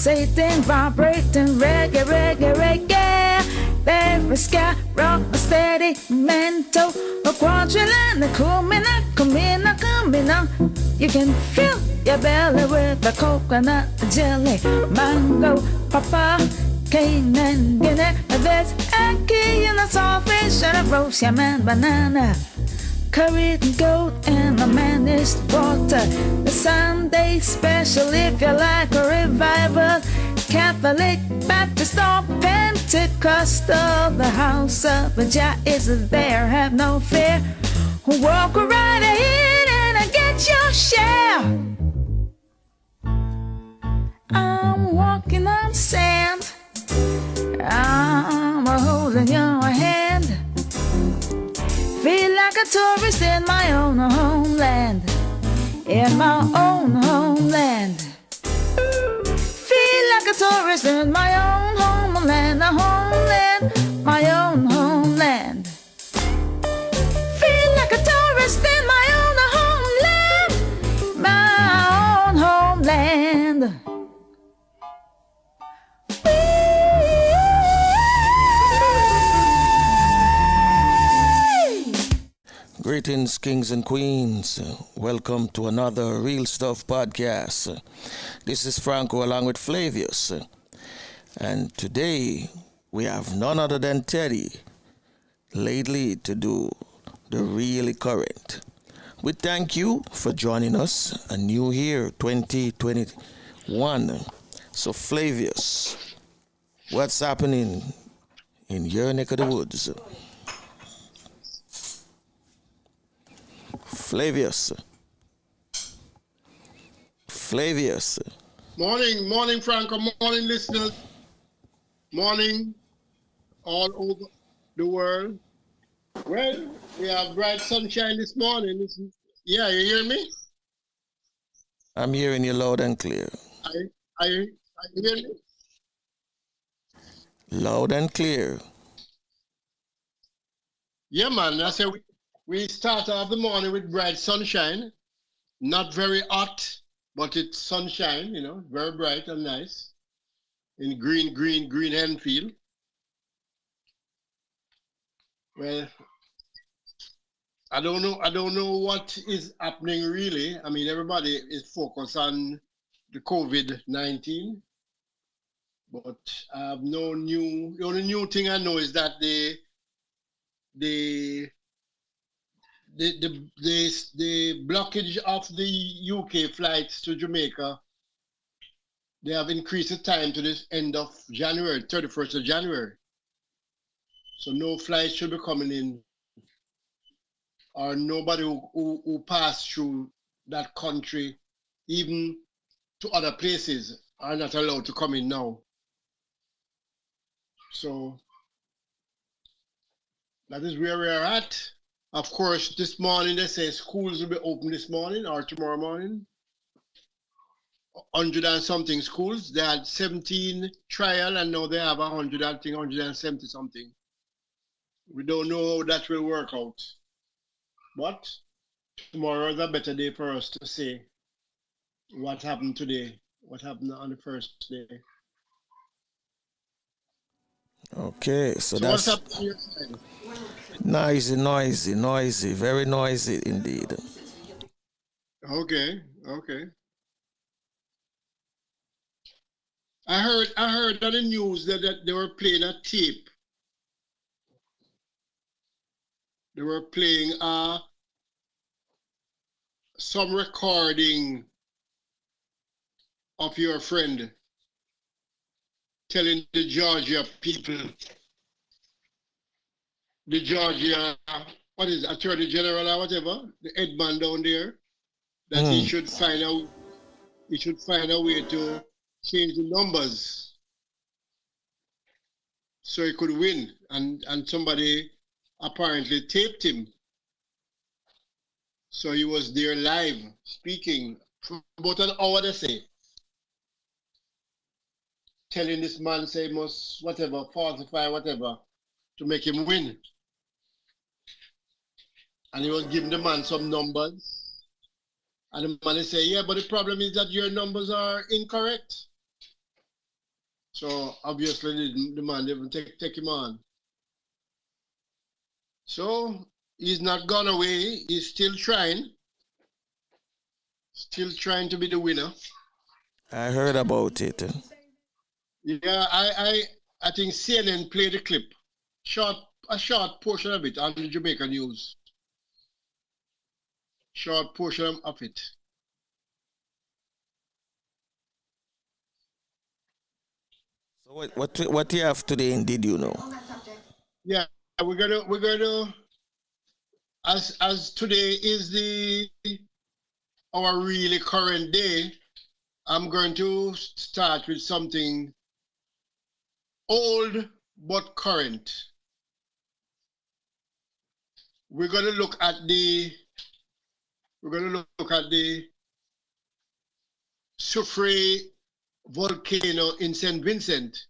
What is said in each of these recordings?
pulsating, vibrating, reggae, reggae, reggae. There is sky, rock, a steady mental, a quadrillion, a kumina, kumina, kumina. You can fill your belly with a coconut jelly, mango, papa, cane and Guinea. There's a key in a saltfish and a roast yam and banana. Curried goat and a managed water. The Sunday special if you like a revival. Catholic, Baptist or Pentecostal. The house of Jah is there, have no fear. Walk right ahead and get your share. I'm walking on sand. I'm holding your hand. Feel like a tourist in my own homeland. In my own homeland. Feel like a tourist in my own homeland. A homeland, my own homeland. Feel like a tourist in my own homeland. My own homeland. Greetings, kings and queens. Welcome to another Real Stuff podcast. This is Franco along with Flavius. And today we have none other than Teddy, Laidley, to do the Really Current. We thank you for joining us. A new year, 2021. So Flavius, what's happening in your neck of the woods? Flavius. Morning, Franco. Morning, listeners. Morning, all over the world. Well, we have bright sunshine this morning. Yeah, you hear me? I'm hearing you loud and clear. I hear me? Loud and clear. Yeah, man. I said we start off the morning with bright sunshine. Not very hot, but it's sunshine, very bright and nice. In green Enfield. Well, I don't know what is happening really. I mean, everybody is focused on the COVID-19, but I have the only new thing I know is that the blockage of the UK flights to Jamaica, they have increased the time to this end of January, 31st of January. So no flights should be coming in, or nobody who passed through that country, even to other places, are not allowed to come in now. So that is where we are at. Of course, this morning they say schools will be open this morning or tomorrow morning. 100 and something schools. They had 17 trial and now they have 170 something. We don't know how that will work out. But tomorrow is a better day for us to say what happened today, what happened on the first day. Okay, so what's that's up to your side? noisy, very noisy indeed. Okay. I heard on the news that they were playing a tape. They were playing some recording of your friend telling the Georgia people, the Georgia, what is it, Attorney General or whatever, the head man down there, that he should find a way to change the numbers so he could win. And somebody apparently taped him. So he was there live speaking for about an hour, they say, telling this man, say, must whatever, falsify whatever, to make him win. And he was giving the man some numbers. And the man say, yeah, but the problem is that your numbers are incorrect. So obviously the man didn't take him on. So he's not gone away. He's still trying to be the winner. I heard about it. Yeah, I think CNN played a clip, a short portion of it on the Jamaica news. Short portion of it. So what you have today? Did you know? Yeah, we're gonna as today is our really current day. I'm going to start with something old but current. We're gonna look at the Soufrière volcano in St. Vincent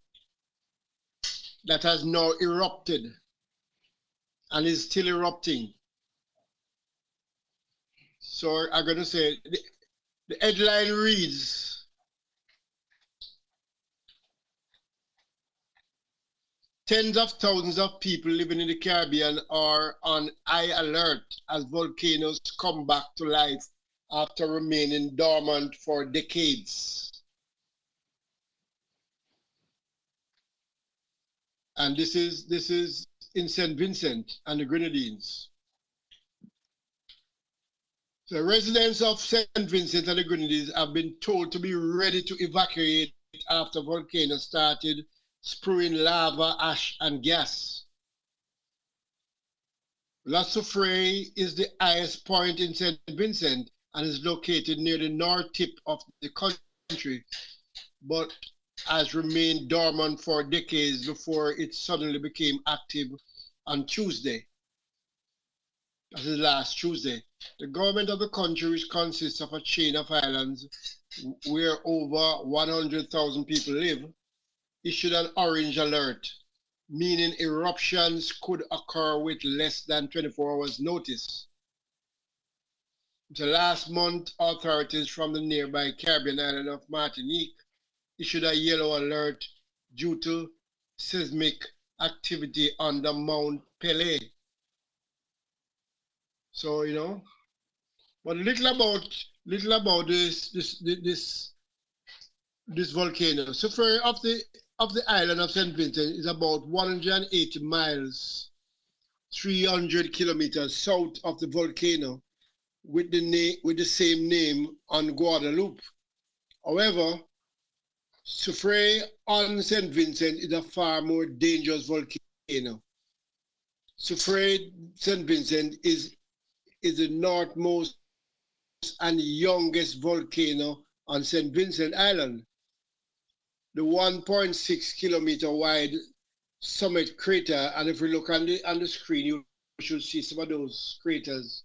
that has now erupted and is still erupting. So I'm going to say the headline reads, tens of thousands of people living in the Caribbean are on high alert as volcanoes come back to life after remaining dormant for decades. And this is in St. Vincent and the Grenadines. The residents of St. Vincent and the Grenadines have been told to be ready to evacuate after volcano started spewing lava, ash, and gas. La Soufrière is the highest point in St. Vincent and is located near the north tip of the country, but has remained dormant for decades before it suddenly became active on Tuesday. That is last Tuesday. The government of the country, which consists of a chain of islands where over 100,000 people live, issued an orange alert, meaning eruptions could occur with less than 24 hours notice. The last month, authorities from the nearby Caribbean island of Martinique issued a yellow alert due to seismic activity under Mount Pelée. So, you know, but little about this volcano. So for of the island of St. Vincent is about 180 miles, 300 kilometers south of the volcano, with the same name on Guadeloupe. However, Soufrière on St. Vincent is a far more dangerous volcano. Soufrière St. Vincent is the northmost and youngest volcano on St. Vincent Island. The 1.6 kilometer wide summit crater, and if we look on the screen, you should see some of those craters.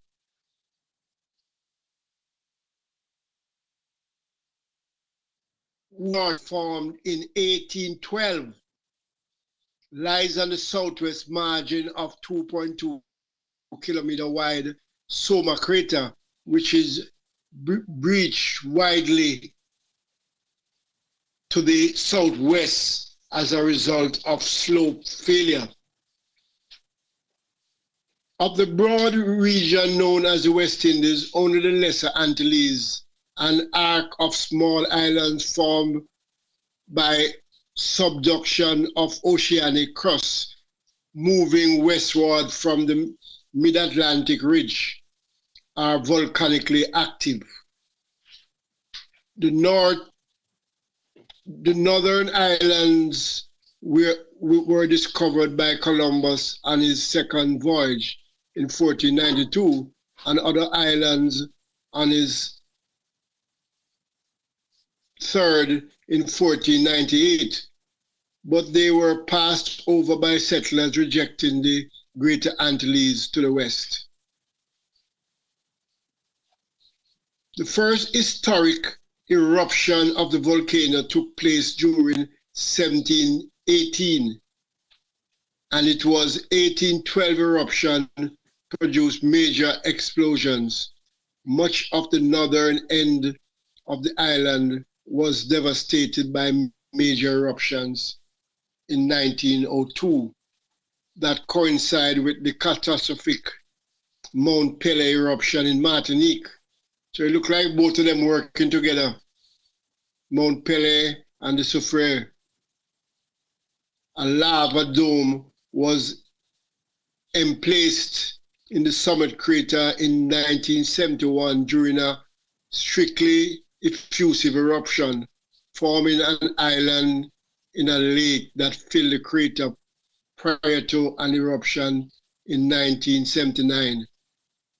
Was formed in 1812, lies on the southwest margin of 2.2 kilometer wide Soma crater, which is breached widely to the southwest as a result of slope failure. Of the broad region known as the West Indies, only the Lesser Antilles, an arc of small islands formed by subduction of oceanic crust moving westward from the mid-Atlantic ridge, are volcanically active. The northern islands were discovered by Columbus on his second voyage in 1492, and other islands on his third in 1498, but they were passed over by settlers rejecting the Greater Antilles to the west. The first historic eruption of the volcano took place during 1718, and it was 1812 eruption produced major explosions. Much of the northern end of the island was devastated by major eruptions in 1902 that coincide with the catastrophic Mount Pelée eruption in Martinique. So it looked like both of them working together, Mount Pelée and the Soufrière. A lava dome was emplaced in the summit crater in 1971 during a strictly effusive eruption, forming an island in a lake that filled the crater prior to an eruption in 1979.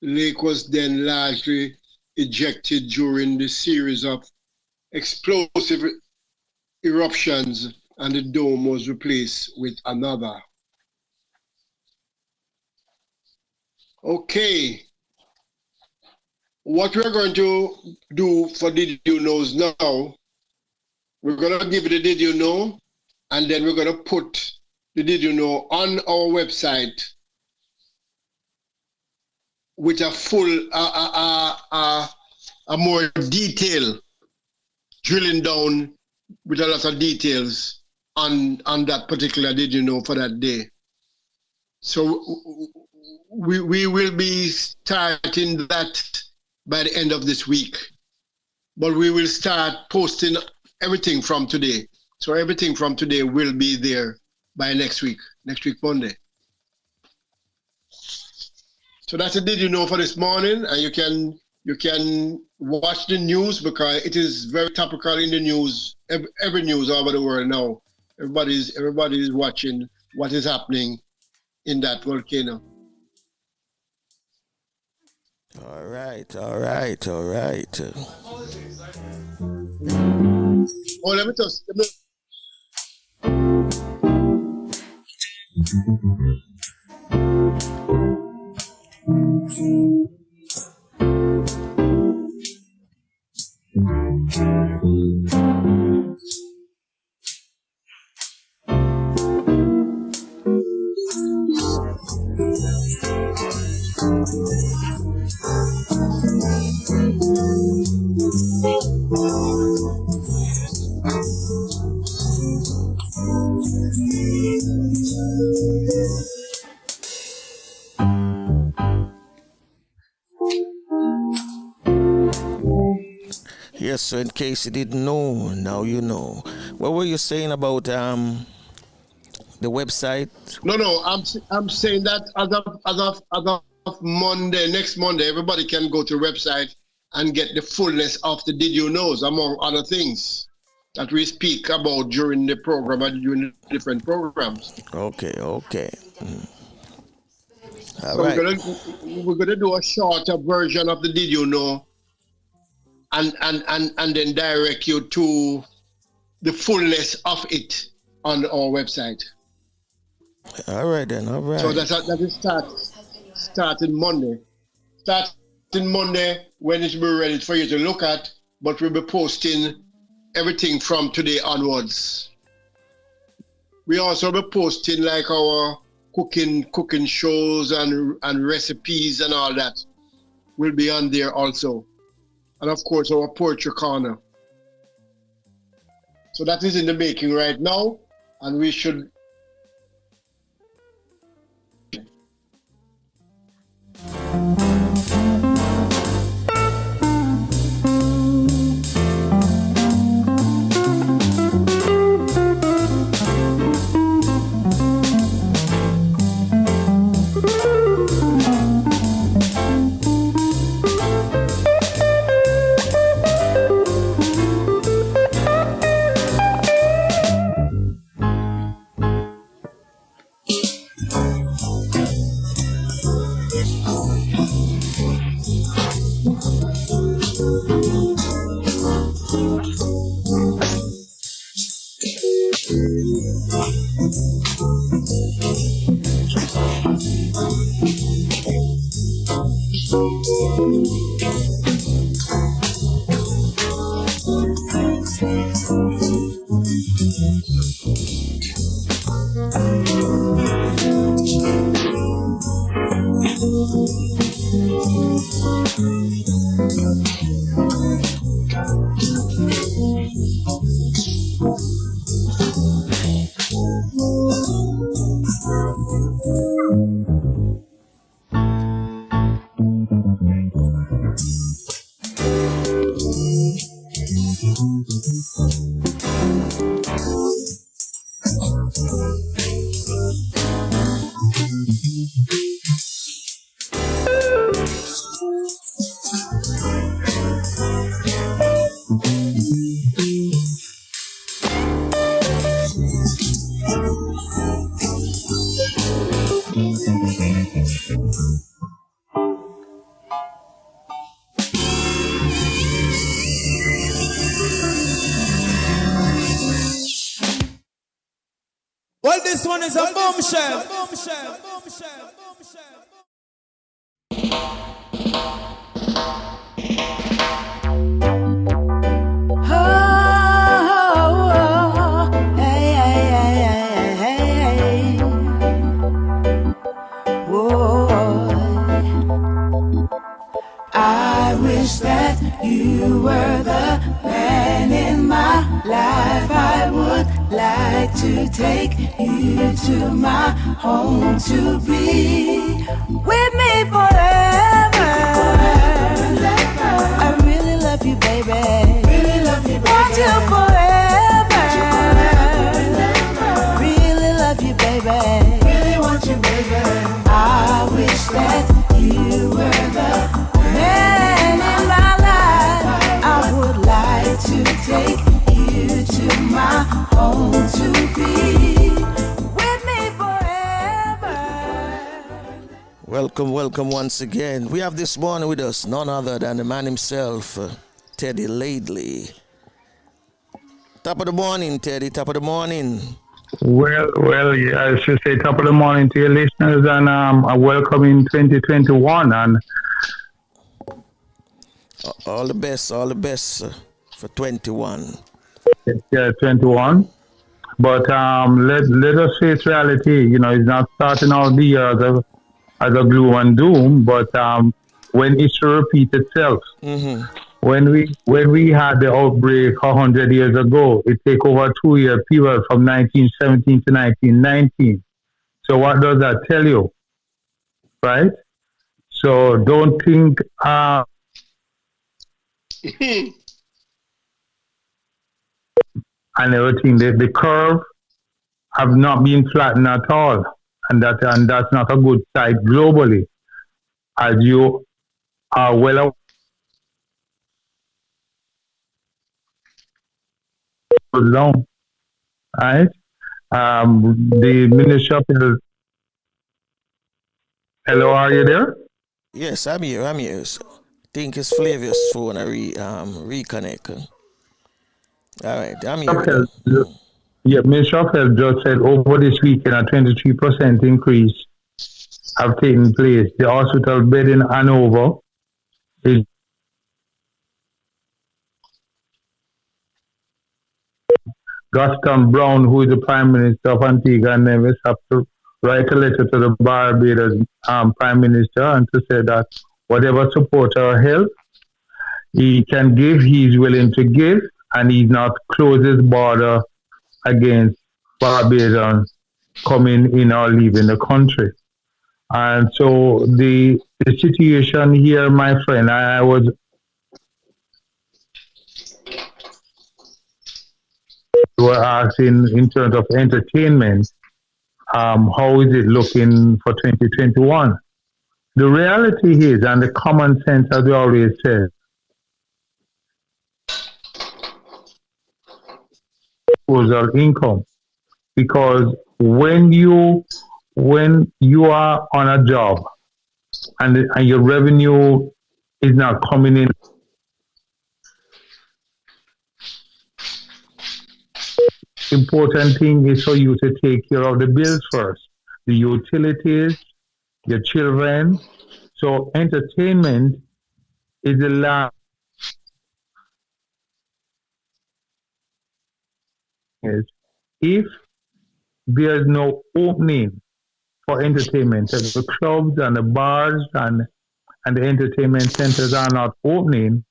The lake was then largely ejected during the series of explosive eruptions, and the dome was replaced with another. Okay, what we're going to do for Did You Knows now, we're going to give it a Did You Know, and then we're going to put the Did You Know on our website with a full, a more detail, drilling down with a lot of details on that particular Did You Know for that day. So we will be starting that by the end of this week, but we will start posting everything from today. So everything from today will be there by next week Monday. So that's a Did You Know for this morning, and you can watch the news because it is very topical in the news, every news all over the world now. Everybody is watching what is happening in that volcano. All right. Oh, let me just. Yes, so in case you didn't know, now you know. What were you saying about the website? No, I'm saying that as of Monday, next Monday, everybody can go to the website and get the fullness of the Did You Knows, among other things that we speak about during the program and during different programs. Okay. All So right. we're gonna do a shorter version of the Did You Know, and then direct you to the fullness of it on our website. All right then. So that is starting Monday. Starting Monday when it will be ready for you to look at, but we'll be posting everything from today onwards. We also be posting like our cooking shows and recipes and all that will be on there also. And of course our poetry corner. So that is in the making right now, and we should one is a bombshell. Oh, hey, hey, hey, hey, hey. Whoa. I wish that you were the man in my life. I would like to take you to my home to be with me forever. I really love you, baby. Want you forever. Really love you, baby. Really want you, baby. I wish that you were the man in my life. I would like to take you to my home to be with me forever. Welcome once again. We have this morning with us none other than the man himself, Teddy Laidley. Top of the morning, Teddy. Top of the morning. Well, yeah, I should say top of the morning to your listeners and a welcome in 2021 and All the best for 21. yeah, 21. But let us face reality. You know, it's not starting out the year as a gloom and doom, but when history repeats itself. Mm-hmm. When we had the outbreak 100 years ago, it took over a 2-year period from 1917 to 1919. So what does that tell you, right? So don't think and everything. The curve have not been flattened at all, and that's not a good sight globally, as you are well aware. Long, right? The Ministry of Health. Hello, are you there? Yes, I'm here. Think it's Flavius' phone. I reconnect. All right, I'm here. Health, yeah, Ministry of Health just said over this weekend a 23% increase have taken place. The hospital bed in Hanover is Gaston Brown, who is the Prime Minister of Antigua and Nevis, have to write a letter to the Barbados Prime Minister and to say that whatever support or help he can give, he's willing to give, and he's not close his border against Barbadians coming in or leaving the country. And so the situation here, my friend, I was were asking in terms of entertainment, how is it looking for 2021? The reality is, and the common sense, as we always say, was our income. Because when you are on a job and your revenue is not coming in, important thing is for you to take care of the bills first, the utilities, your children. So entertainment is the last. If there's no opening for entertainment, if the clubs and the bars and the entertainment centers are not opening,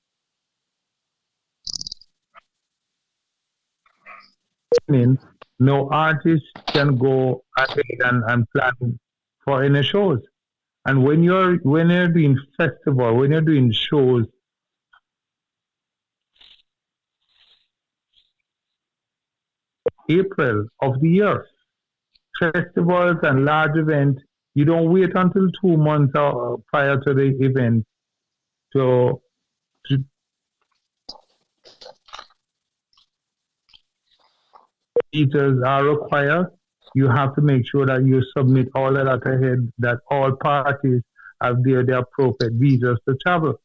no artist can go ahead and plan for any shows. And when you're doing festival, when you're doing shows, April of the year, festivals and large events, you don't wait until 2 months prior to the event to visas are required. You have to make sure that you submit all of that ahead, that all parties have the appropriate visas to travel.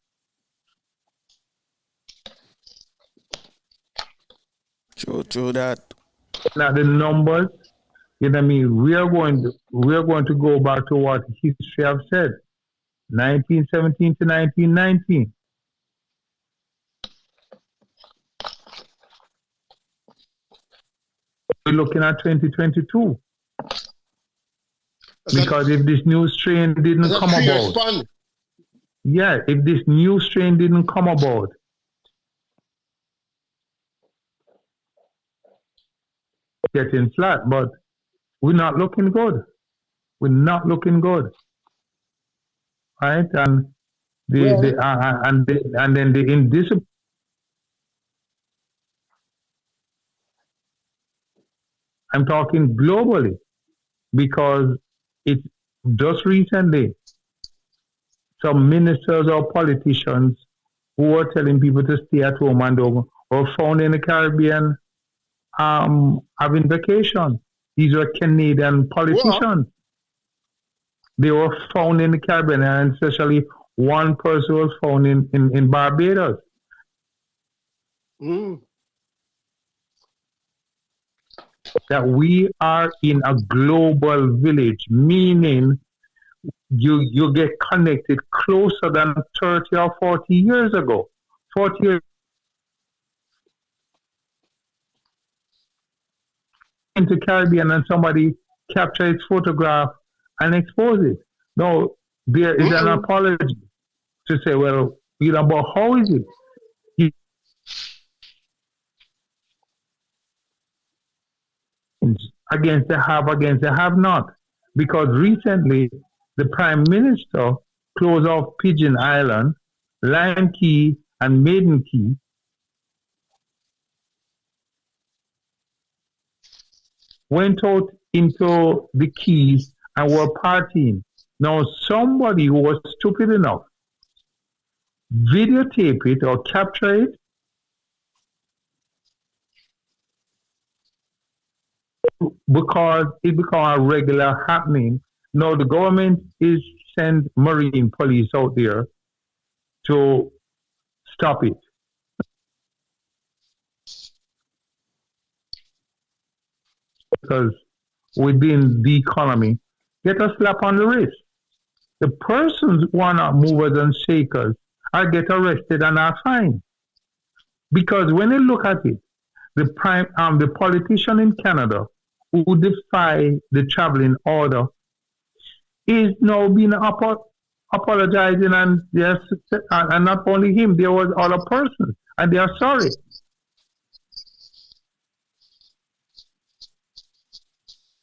True that. Now the numbers You know what I mean? We are going to go back to what history have said, 1917 to 1919. We're looking at 2022 because if this new strain didn't come about, if this new strain didn't come about, getting flat, but we're not looking good. We're not looking good, right? And and then the indiscipline. I'm talking globally because it's just recently some ministers or politicians who were telling people to stay at home and were found in the Caribbean having vacation. These were Canadian politicians. What? They were found in the Caribbean, and especially one person was found in Barbados. That we are in a global village, meaning you get connected closer than 30 or 40 years ago. 40 years into Caribbean and somebody capture its photograph and expose it. No, there is an apology to say, well, you know, but how is it? Against the have not. Because recently, the Prime Minister closed off Pigeon Island, Lion Key, and Maiden Key. Went out into the Keys and were partying. Now, somebody who was stupid enough videotape it or capture it, because it become a regular happening. Now the government is send Marine police out there to stop it. Because within the economy, get a slap on the wrist. The persons who are not movers and shakers are get arrested and are fined. Because when you look at it, the politician in Canada who defy the traveling order is now being apologizing, and yes, and not only him, there was other persons, and they are sorry.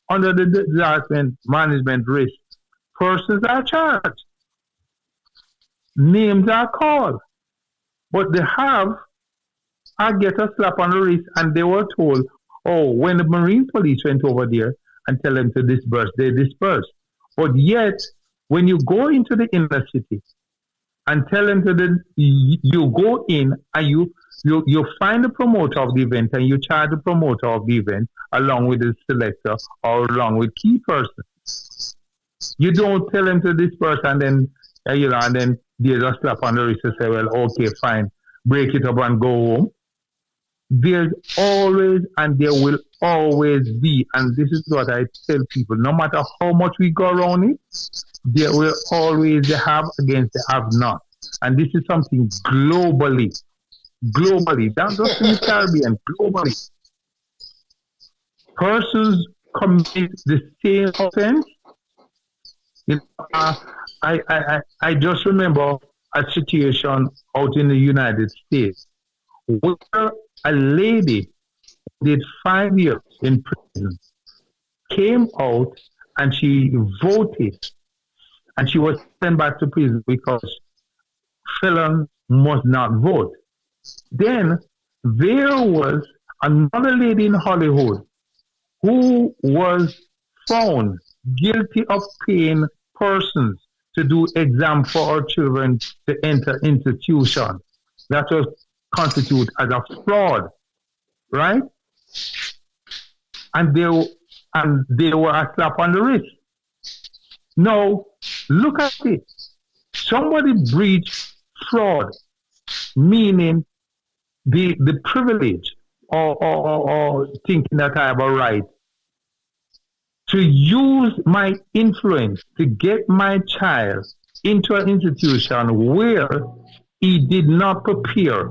Under the disaster management risk, persons are charged, names are called, but I get a slap on the wrist, and they were told, oh, when the Marine police went over there and tell them to disperse, they dispersed. But yet, when you go into the inner city and tell them you go in and you find the promoter of the event and you charge the promoter of the event along with the selector or along with key persons. You don't tell them to disperse and then and then they just slap on the wrist and say, well, okay, fine, break it up and go home. There's always and there will always be, and this is what I tell people, no matter how much we go around it, there will always the have against the have not. And this is something globally, not just in the Caribbean, globally. Persons commit the same offense. You know, I just remember a situation out in the United States where a lady did 5 years in prison, came out and she voted, and she was sent back to prison because felons must not vote. Then there was another lady in Hollywood who was found guilty of paying persons to do exam for our children to enter institution. That was constituted as a fraud, right? And they were a slap on the wrist. Now, look at it. Somebody breached fraud, meaning the privilege or thinking that I have a right to use my influence to get my child into an institution where he did not prepare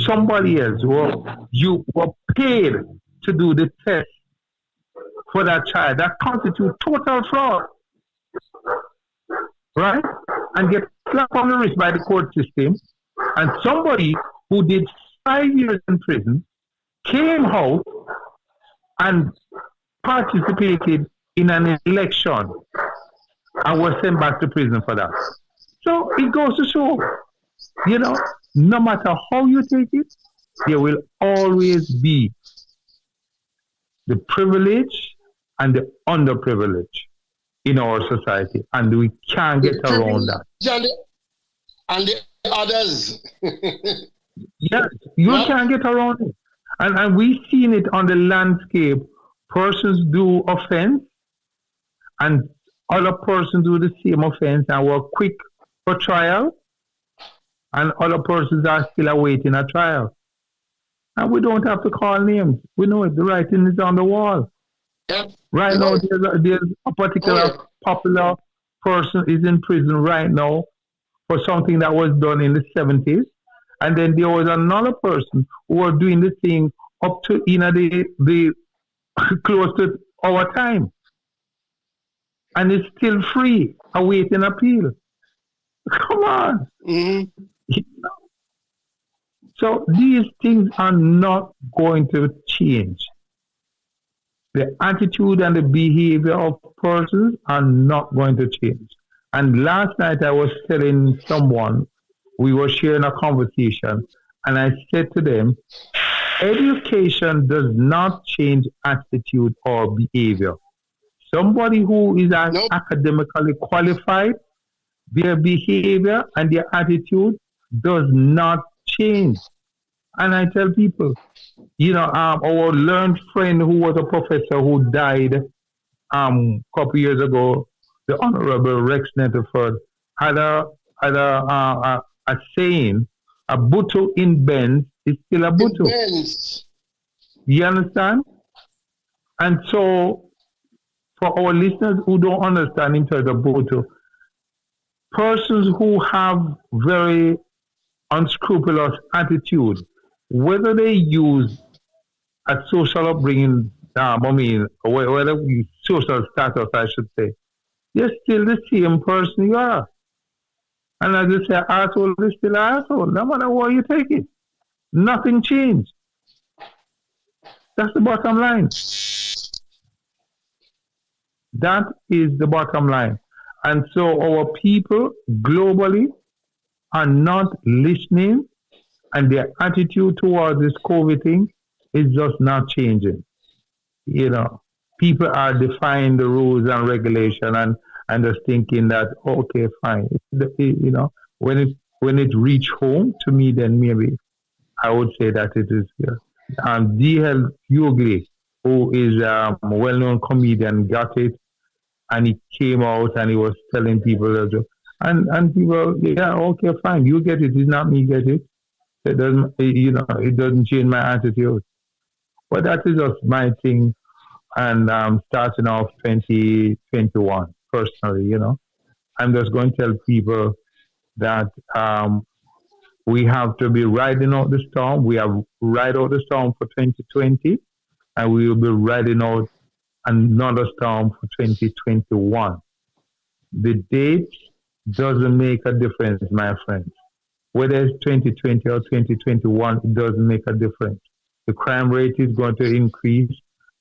somebody else, or you were paid to do the test for that child, that constitutes total fraud, right? And get slapped on the wrist by the court system. And somebody who did 5 years in prison came out and participated in an election and was sent back to prison for that. So it goes to show, no matter how you take it, there will always be the privilege and the underprivileged in our society, and we can't get around that. And the others. Yes, you can't get around it. And we've seen it on the landscape. Persons do offense, and other persons do the same offense and were quick for trial, and other persons are still awaiting a trial. And we don't have to call names. We know it. The writing is on the wall. Yep. Right now, there's a particular popular person is in prison right now for something that was done in the 70s. And then there was another person who was doing the thing up to the close to our time. And it's still free, awaiting appeal. Come on. Mm-hmm. So these things are not going to change. The attitude and the behavior of persons are not going to change. And last night I was telling someone, we were sharing a conversation, and I said to them, education does not change attitude or behavior. Somebody who is academically qualified, their behavior and their attitude does not change. And I tell people, our learned friend who was a professor who died a couple years ago, the Honorable Rex Netterford, had a saying, a butu in Benz is still a butu. You understand? And so, for our listeners who don't understand in terms of butu, persons who have very unscrupulous attitude, whether they use a social upbringing, whether we social status, I should say, they're still the same person you are. And as I say, asshole is still an asshole, no matter where you take it. Nothing changed. That's the bottom line. That is the bottom line. And so our people globally are not listening, and their attitude towards this COVID thing is just not changing. People are defying the rules and regulation and just thinking that, okay, fine. When it reach home to me, then maybe I would say that it is here. D.L. Hughley, who is a well-known comedian, got it, and he came out and he was telling people, and people, yeah, okay, fine, you get it. It's not me get it. It doesn't change my attitude. But that is just my thing. And starting off 2021, personally, I'm just going to tell people that we have to be riding out the storm. We have ride out the storm for 2020, and we will be riding out another storm for 2021. The date doesn't make a difference, my friends. Whether it's 2020 or 2021, it doesn't make a difference. The crime rate is going to increase.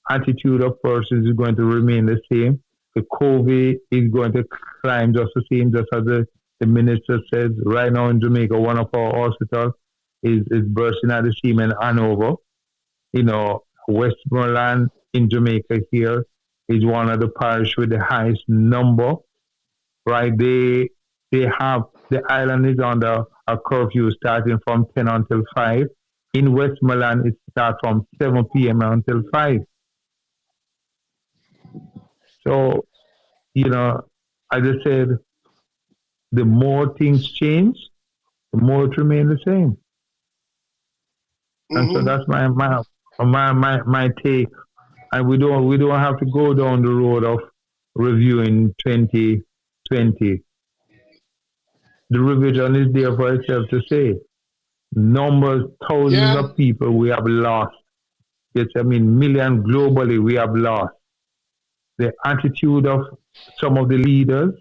Attitude of persons is going to remain the same. The COVID is going to climb just the same, just as the minister says. Right now in Jamaica, one of our hospitals is bursting at the seam in Hanover. Westmoreland in Jamaica here is one of the parish with the highest number. Right, they have, the island is under a curfew starting from 10 until 5. In Westmoreland, it starts from 7 p.m. until 5. So, as I said, the more things change, the more it remains the same. Mm-hmm. And so that's my take And we don't have to go down the road of reviewing 2020. The revision is there for itself to say. Numbers, thousands Yeah. of people we have lost. Yes, I mean, millions globally we have lost. The attitude of some of the leaders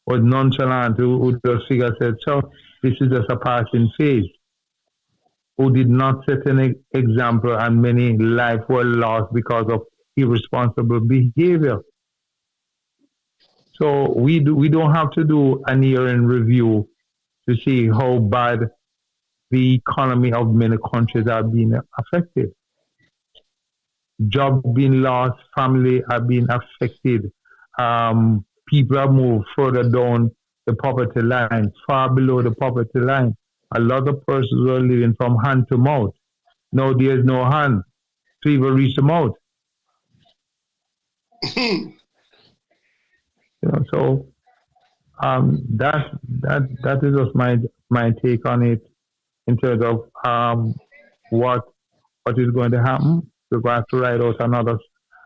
was nonchalant, who just figure said, so this is just a passing phase, who did not set an example, and many lives were lost because of irresponsible behavior. So we don't have to do an year-end review to see how bad the economy of many countries are being affected. Jobs being lost, family are being affected. People have moved further down the poverty line, far below the poverty line. A lot of persons were living from hand to mouth. Now there's no hand to even reach the mouth. So that is just my take on it in terms of what is going to happen. We're going to have to ride out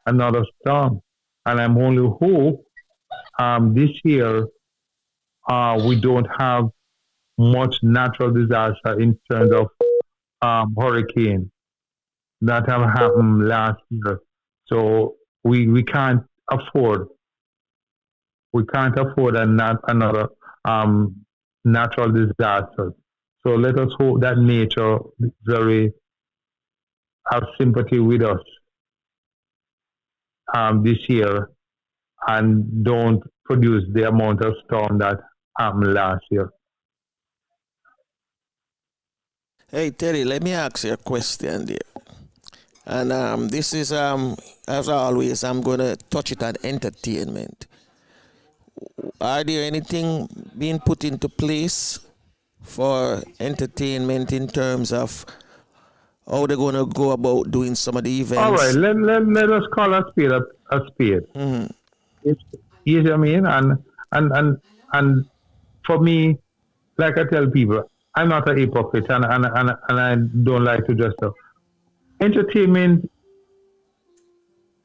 another storm, and I'm only hope this year we don't have much natural disaster in terms of hurricane that have happened last year. So we can't afford another natural disaster. So let us hope that nature very have sympathy with us this year and don't produce the amount of storm that happened last year. Hey, Terry, let me ask you a question there. And this is, as always, I'm going to touch it on entertainment. Are there anything being put into place for entertainment in terms of how they're going to go about doing some of the events? All right, let us call a spade a spade. Mm-hmm. You know what I mean? And for me, like I tell people, I'm not a hypocrite, and I don't like to dress up. Entertainment,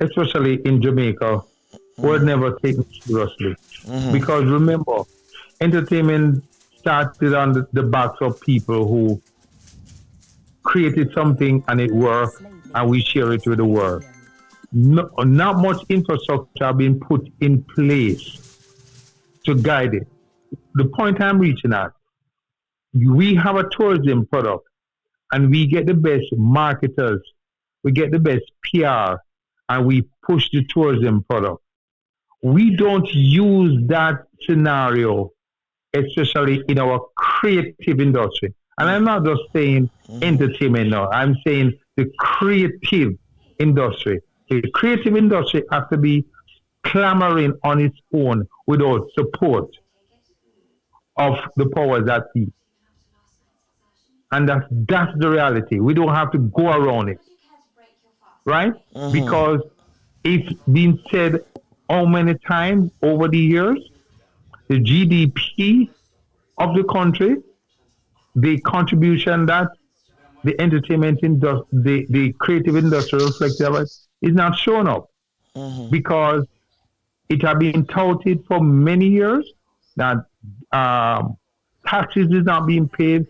especially in Jamaica, was never taken seriously. Because remember, entertainment started on the backs of people who created something and it worked, and we share it with the world. Not much infrastructure being put in place to guide it. The point I'm reaching at, we have a tourism product, and we get the best marketers, we get the best PR, and we push the tourism product. We don't use that scenario, especially in our creative industry. And I'm not just saying entertainment now, I'm saying the creative industry. The creative industry has to be clamoring on its own without support of the powers that be. And that's the reality. We don't have to go around it. Right? Because it's been said how many times over the years, the GDP of the country, the contribution that the entertainment industry, the creative industry reflects is not shown up. Because it has been touted for many years that taxes is not being paid,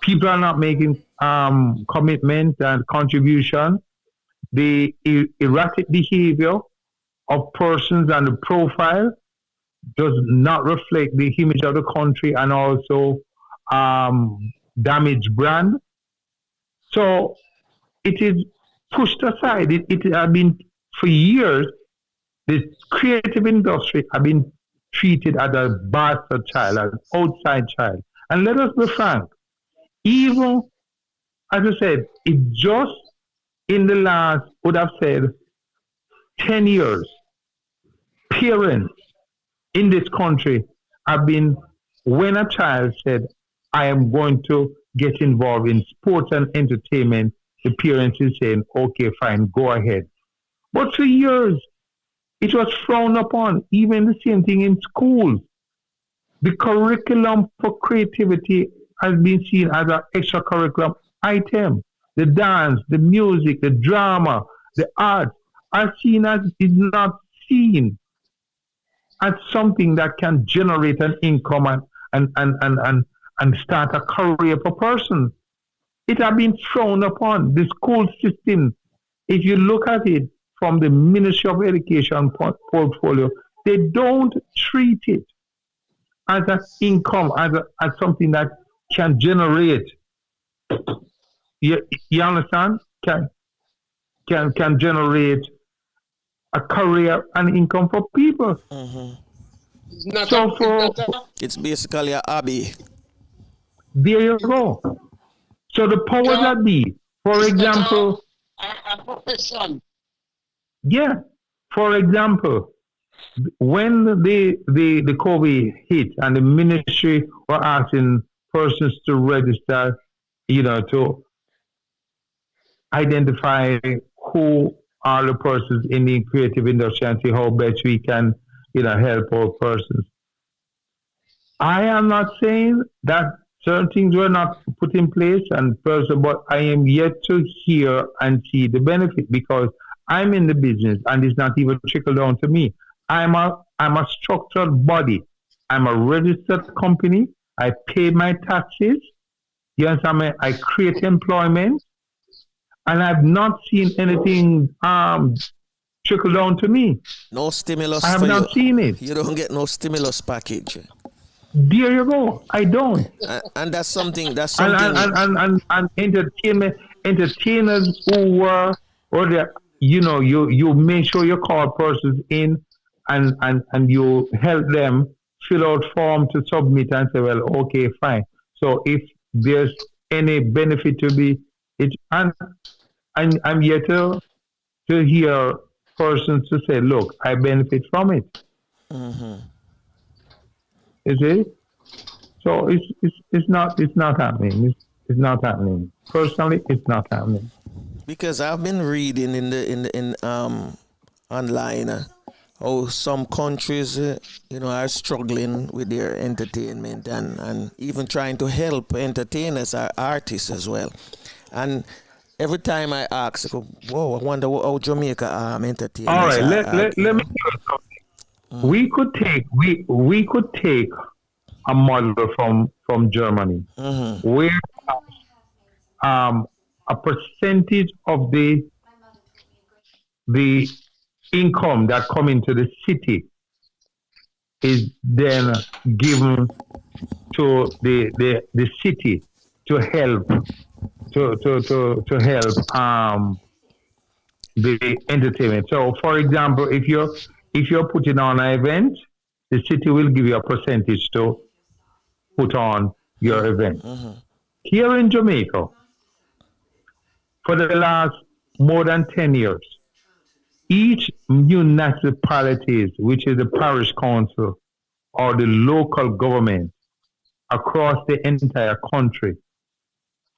people are not making commitment and contribution. The erratic behavior of persons and the profile does not reflect the image of the country, and also damage brand. So it is pushed aside. It has been for years. The creative industry has been treated as a bastard child, as an outside child. And let us be frank, even, as I said, it just in the last, would have said, 10 years, parents in this country have been, when a child said, I am going to get involved in sports and entertainment, the parents is saying, okay, fine, go ahead. But for years, it was frowned upon, even the same thing in schools. The curriculum for creativity has been seen as an extracurricular item. The dance, the music, the drama, the art are seen as is not seen as something that can generate an income and start a career for person. It has been frowned upon. The school system, if you look at it from the Ministry of Education portfolio, they don't treat it as an income, as something that can generate. You understand? Can generate a career and income for people. It's basically a hobby. There you go. So the powers that be, for example, a profession. Yeah, for example, when the COVID hit and the ministry were asking persons to register, to identify who are the persons in the creative industry and see how best we can, help all persons. I am not saying that certain things were not put in place and person, but I am yet to hear and see the benefit because I'm in the business and it's not even trickled down to me. I'm a structured body. I'm a registered company. I pay my taxes. You understand me? I create employment. And I've not seen anything trickle down to me. No stimulus I have for not you. seen it. You don't get no stimulus package. There you go. I don't. And that's something. And entertainers who were, or the, you make sure you call persons in and you help them fill out form to submit and say, well, okay, fine. So if there's any benefit to be, and I'm yet to hear persons to say, look, I benefit from it. You see? So it's not happening. It's not happening. Personally, it's not happening. Because I've been reading in online how some countries are struggling with their entertainment and even trying to help entertainers or artists as well. And every time I ask, whoa, I wonder how Jamaica entertainers. All right, let me tell you something. We could take a model from Germany, where a percentage of the income that come into the city is then given to the city to help the entertainment. So, for example, if you're putting on an event, the city will give you a percentage to put on your event. Here in Jamaica, for the last more than 10 years, each municipalities, which is the parish council or the local government across the entire country,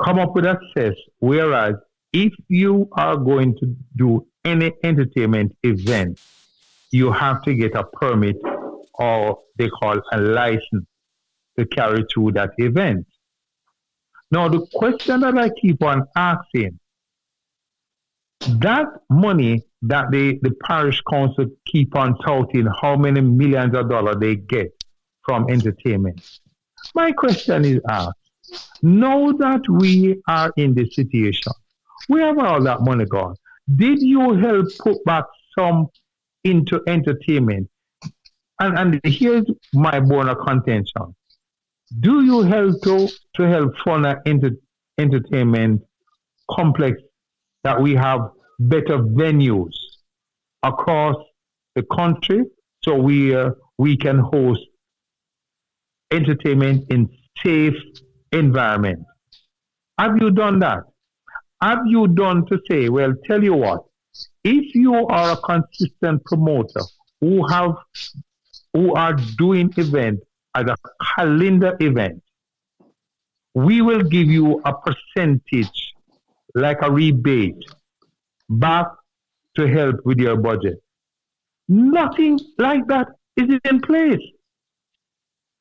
come up with a cess, whereas if you are going to do any entertainment event, you have to get a permit or they call a license to carry through that event. Now, the question that I keep on asking, that money that the parish council keep on touting how many millions of dollars they get from entertainment. My question is asked, now that we are in this situation, where have all that money gone? Did you help put back some into entertainment? And here's my bone of contention. Do you help to help fund an entertainment complex that we have better venues across the country so we can host entertainment in safe environment? Have you done that? Have you done to say, well, tell you what, if you are a consistent promoter who are doing event as a calendar event, we will give you a percentage like a rebate back to help with your budget. Nothing like that is in place.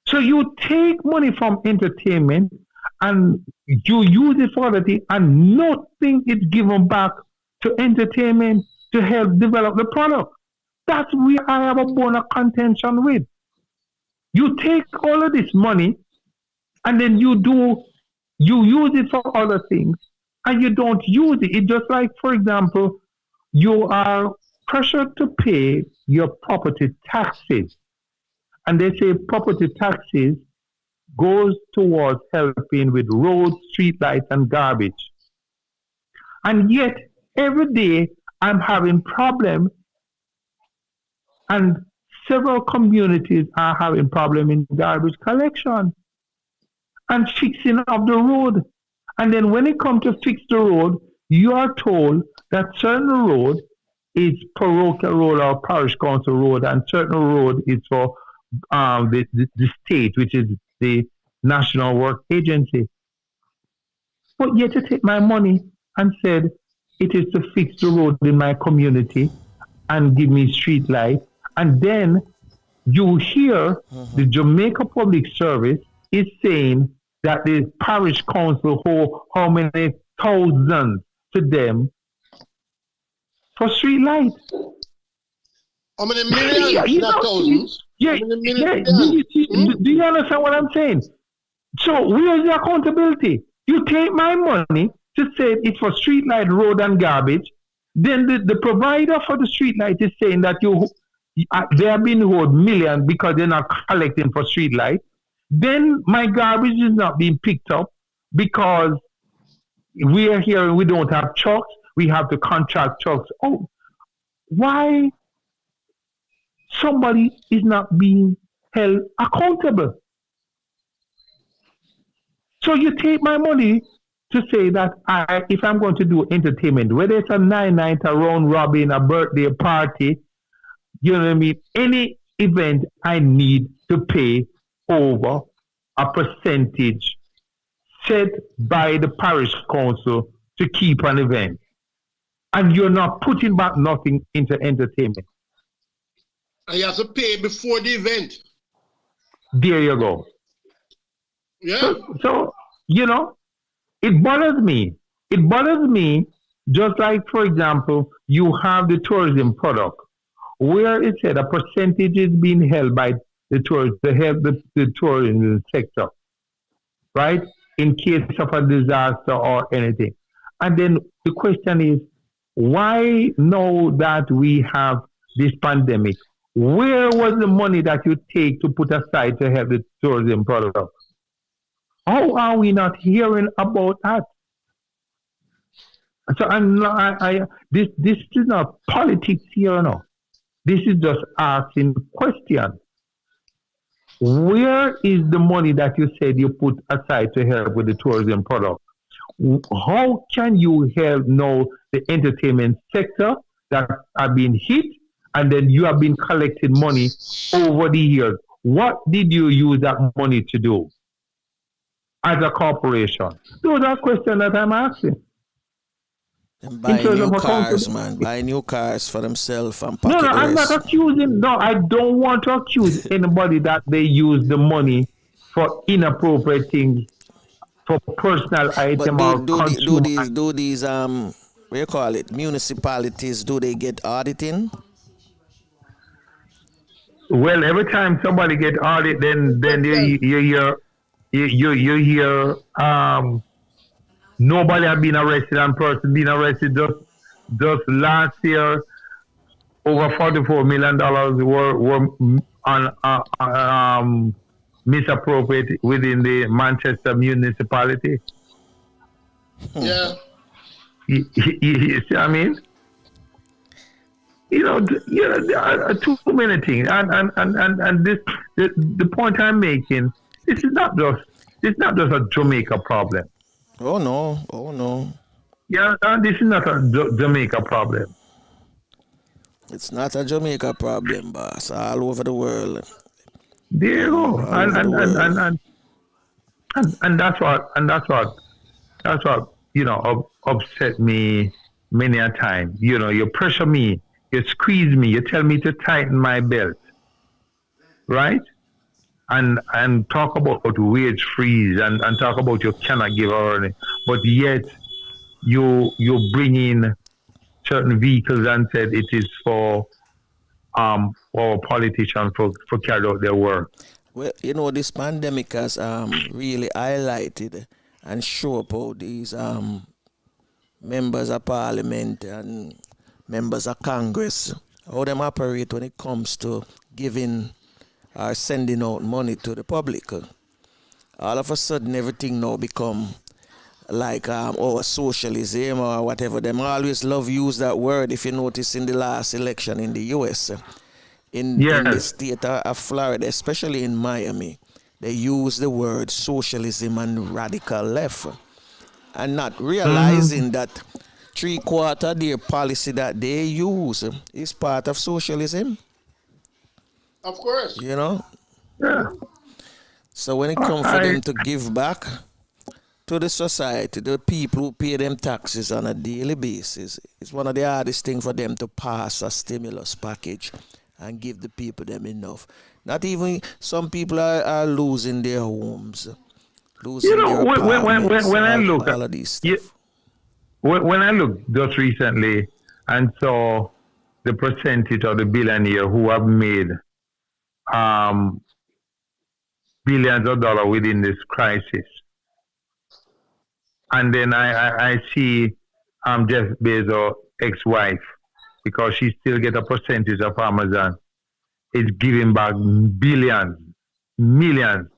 So you take money from entertainment and you use it for other things and nothing is given back to entertainment. to help develop the product. That's where I have a bone of contention with. You take all of this money and then you use it for other things and you don't use it. It's just like, for example, you are pressured to pay your property taxes. And they say property taxes goes towards helping with roads, street lights, and garbage. And yet, every day, I'm having problems, and several communities are having problems in garbage collection and fixing of the road. And then when it comes to fix the road, you are told that certain road is parochial road or parish council road, and certain road is for the state, which is the National Work Agency. But yet you take my money and said it is to fix the road in my community and give me street light. And then you hear the Jamaica Public Service is saying that the parish council owe how many thousands to them for street light. How many millions, not thousands? Yeah. Do you understand what I'm saying? So where's the accountability? You take my money to say it's for street light, road, and garbage. Then the provider for the street light is saying that they have been owed millions because they're not collecting for street light. Then my garbage is not being picked up because we are here and we don't have trucks. We have to contract trucks. Oh, why somebody is not being held accountable? So you take my money to say that if I'm going to do entertainment, whether it's a night, a round robin, a birthday party, you know what I mean? Any event, I need to pay over a percentage set by the parish council to keep an event. And you're not putting back nothing into entertainment. And you have to pay before the event. There you go. Yeah. So you know, it bothers me. It bothers me just like, for example, you have the tourism product where it said a percentage is being held by the tourists to help the tourism sector, right? In case of a disaster or anything. And then the question is, why now that we have this pandemic, where was the money that you take to put aside to help the tourism product? How are we not hearing about that? So this is not politics here, no. This is just asking question. Where is the money that you said you put aside to help with the tourism product? How can you help now the entertainment sector that have been hit, and then you have been collecting money over the years? What did you use that money to do as a corporation? Those are questions that I'm asking. And buy new cars, man. Buy new cars for themselves and pocket No, I'm not accusing. No, I don't want to accuse anybody that they use the money for inappropriate things, for personal item or consumer. Do these what do you call it, municipalities, do they get auditing? Well, every time somebody get audited, then you hear nobody have been arrested and person being arrested. Just last year, over $44 million were on misappropriated within the Manchester municipality. Yeah. You see what I mean? There are too many things, and this the point I'm making. This is not just a Jamaica problem. Oh no. Yeah, this is not a Jamaica problem. It's not a Jamaica problem, boss. All over the world. There you go. And that's what upset me many a time. You pressure me, you squeeze me, you tell me to tighten my belt, right? And talk about wage freeze and talk about you cannot give earning, but yet you bring in certain vehicles and said it is for politicians for carry out their work. Well, you know, this pandemic has really highlighted and show up how these members of parliament and members of Congress, how them operate when it comes to giving or sending out money to the public. All of a sudden, everything now become like socialism or whatever. Them always love use that word. If you notice in the last election in the U.S., in the state of Florida, especially in Miami, they use the word socialism and radical left, and not realizing that 3/4 of their policy that they use is part of socialism. Of course. You know? Yeah. So when it comes for them to give back to the society, the people who pay them taxes on a daily basis, it's one of the hardest things for them to pass a stimulus package and give the people them enough. Not even some people are losing their homes, losing their apartments, all of these stuff. When I looked just recently and saw the percentage of the billionaire who have made billions of dollars within this crisis, and then I see Jeff Bezos' ex-wife, because she still get a percentage of Amazon, is giving back billions, millions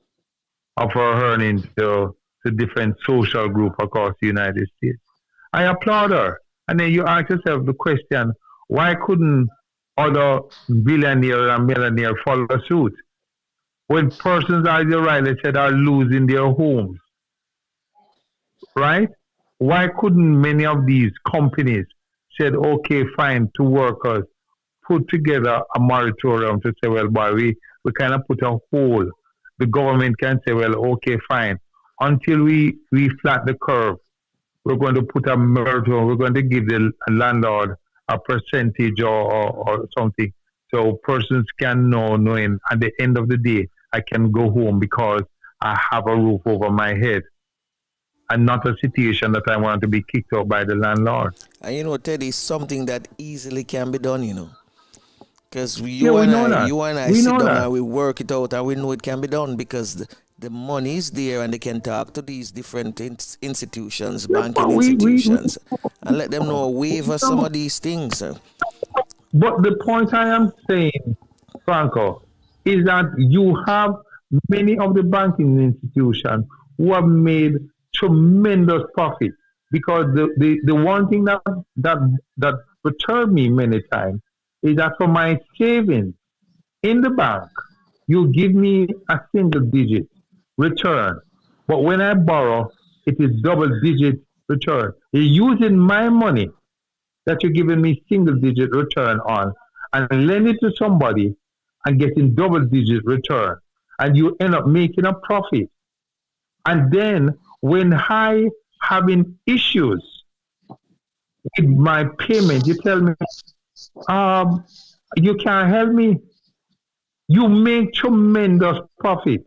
of her earnings to different social groups across the United States. I applaud her. And then you ask yourself the question, why couldn't other billionaires and millionaires follow suit? When persons, as you rightly said, are losing their homes, right? Why couldn't many of these companies said, okay, fine, to workers, put together a moratorium to say, well, boy, we kind of put a hold. The government can say, well, okay, fine. Until we flat the curve, we're going to put a moratorium. We're going to give the landlord a percentage or something. So persons can knowing at the end of the day, I can go home because I have a roof over my head, and not a situation that I want to be kicked out by the landlord. And you know, Teddy, it's something that easily can be done, you know. Because you and I sit down and we work it out, and we know it can be done because the money is there, and they can talk to these different institutions, banking institutions, and let them know, waiver some of these things. But the point I am saying, Franco, is that you have many of the banking institutions who have made tremendous profit, because the one thing that perturbed me many times is that for my savings in the bank, you give me a single digit return, but when I borrow, it is double digit return. You're using my money that you're giving me single digit return on and lend it to somebody and getting double digit return, and you end up making a profit. And then when I having issues with my payment, you tell me, you can't help me. You make tremendous profit,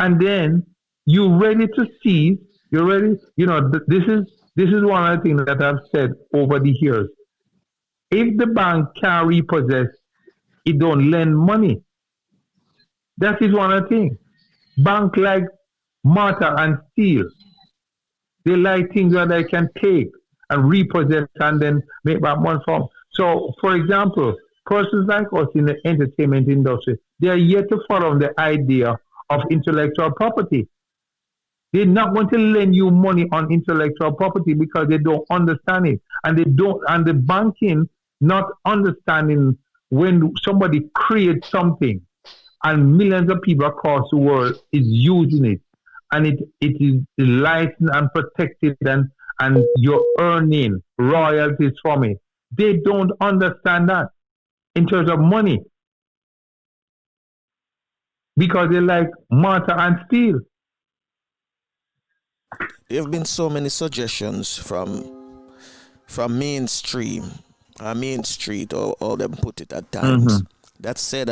and then you're ready to seize. You're ready. You know, this is one of the things that I've said over the years. If the bank can repossess, it don't lend money. That is one of the things. Bank like mortar and steel, they like things that they can take and repossess and then make back money from. So, for example, persons like us in the entertainment industry, they are yet to follow the idea of intellectual property. They're not going to lend you money on intellectual property because they don't understand it, and the banking not understanding when somebody creates something and millions of people across the world is using it, and it is licensed and protected, and you're earning royalties from it. They don't understand that in terms of money, because they like mortar and steel. There have been so many suggestions from Main Street, or them put it at times, that said,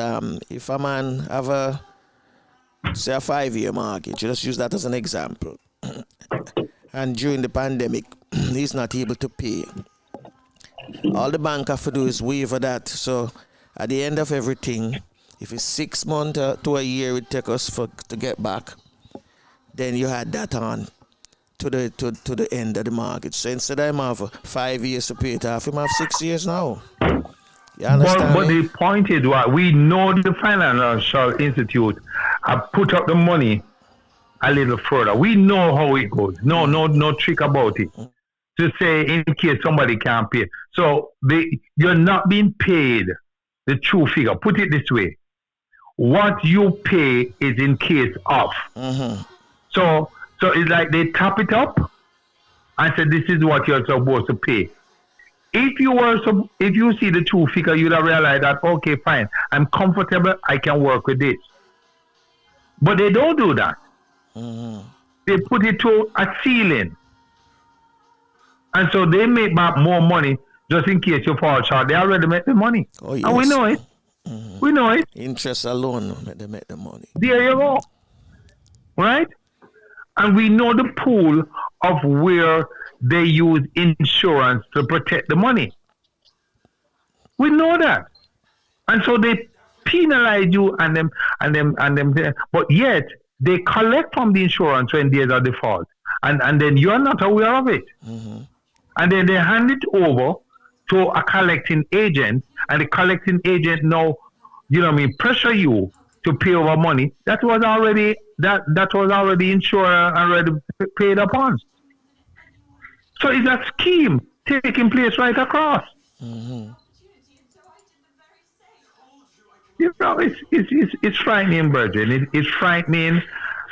if a man have a 5-year mortgage, just use that as an example, and during the pandemic, he's not able to pay, All the bank have to do is waiver that. So at the end of everything, if it's 6 months to a year it take us to get back, then you had that on to the end of the mortgage. So instead of him have 5 years to pay it off, him have 6 years now. You understand But me? the point is what we know the Financial Institute have put up the money a little further. We know how it goes. No trick about it. To say in case somebody can't pay. So you're not being paid the true figure. Put it this way. What you pay is in case of. So it's like they top it up and say this is what you're supposed to pay. If you see the true figure, you'd have realized that okay, fine, I'm comfortable, I can work with this. But they don't do that. They put it to a ceiling. And so they make back more money just in case you fall short. They already make the money. Oh, yes. And we know it. We know it. Interest alone, they make the money. There you go. Right? And we know the pool of where they use insurance to protect the money. We know that. And so they penalize you and them, but yet they collect from the insurance when there's a default. And then you're not aware of it. And then they hand it over to a collecting agent, and the collecting agent now, pressure you to pay over money that was already insured and already paid upon. So it's a scheme taking place right across. It's frightening, Virgin. It's frightening,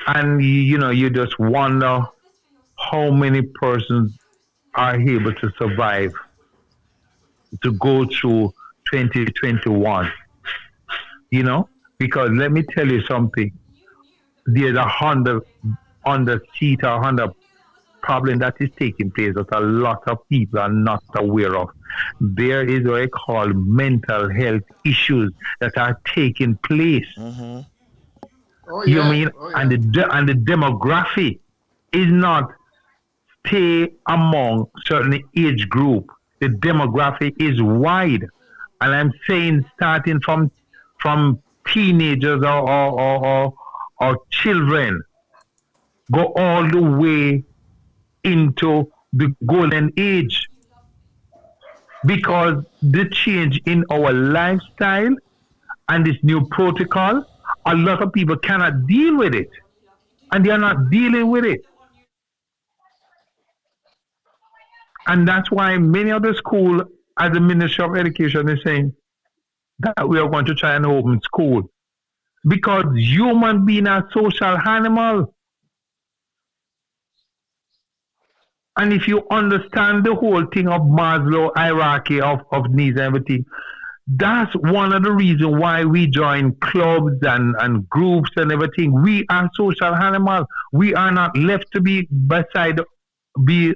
and you just wonder how many persons are able to survive to go through 2021. Because let me tell you something. There's a hundred problem that is taking place that a lot of people are not aware of. There is what I call mental health issues that are taking place. Oh, You yeah. mean? Oh, yeah. And the demography is not stay among certain age group. The demography is wide, and I'm saying starting from teenagers or children, go all the way into the golden age, because the change in our lifestyle and this new protocol, a lot of people cannot deal with it, and they are not dealing with it. And that's why many of the schools, as the Ministry of Education is saying, that we are going to try and open school. Because human being are social animal. And if you understand the whole thing of Maslow hierarchy of needs and everything, that's one of the reasons why we join clubs and groups and everything. We are social animals. We are not left to be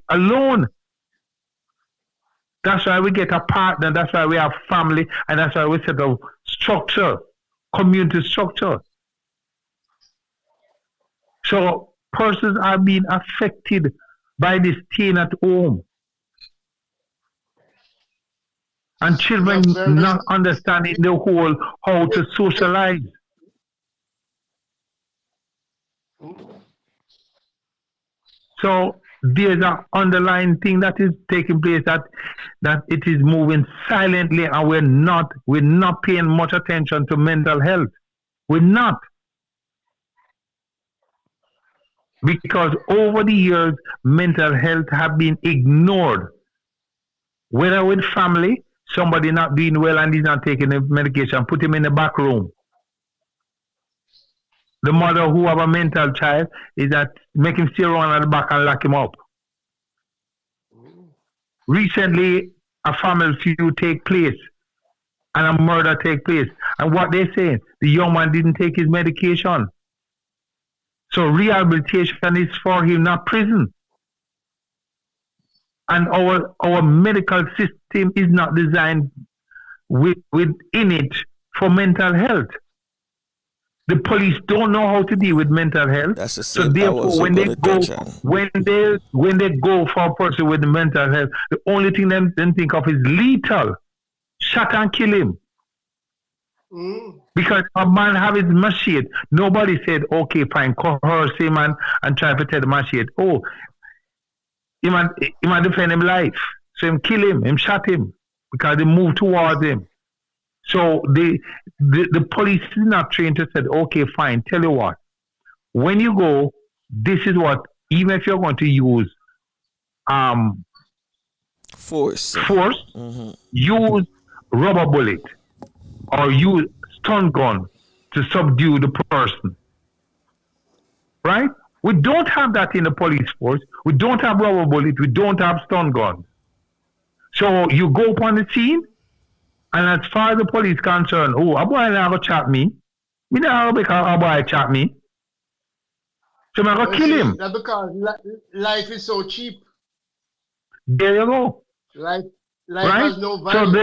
alone. That's why we get a partner. That's why we have family. And that's why we set a structure, community structure. So persons are being affected by this staying at home. And children not understanding the whole how to socialize. So there's an underlying thing that is taking place that it is moving silently, and we're not paying much attention to mental health. We're not. Because over the years, mental health have been ignored. Whether with family, somebody not doing well and he's not taking the medication, put him in the back room. The mother who have a mental child is that make him stay around at the back and lock him up. Recently, a family feud take place and a murder take place. And what they say, the young man didn't take his medication. So rehabilitation is for him, not prison. And our medical system is not designed within it for mental health. The police don't know how to deal with mental health. That's the So same I therefore, was when they gonna go, touch on. when they go for a person with mental health, the only thing them think of is lethal, shot and kill him. Because a man have his machete. Nobody said, okay, fine, coerce him and try to take the machete. Oh, he might defend him life. So him kill him shot him because they move towards him. So the police is not trained to say, okay, fine, tell you what. When you go, this is what, even if you're going to use Force. use rubber bullet or use stun gun to subdue the person. Right? We don't have that in the police force. We don't have rubber bullet. We don't have stun guns. So you go upon the scene, and as far as the police concerned, oh, a boy not gonna chop me. Me not gonna make a boy chop me. So I'm gonna kill him. That's because life is so cheap. There you go. Life Right? has no value. So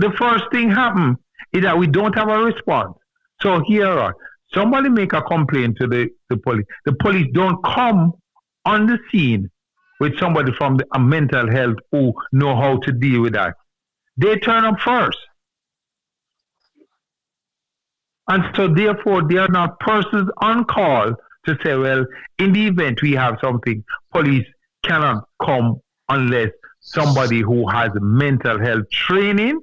the first thing happened is that we don't have a response. So here, somebody make a complaint to the police. The police don't come on the scene with somebody from a mental health who know how to deal with that. They turn up first. And so therefore, they are not persons on call to say, well, in the event we have something, police cannot come unless somebody who has mental health training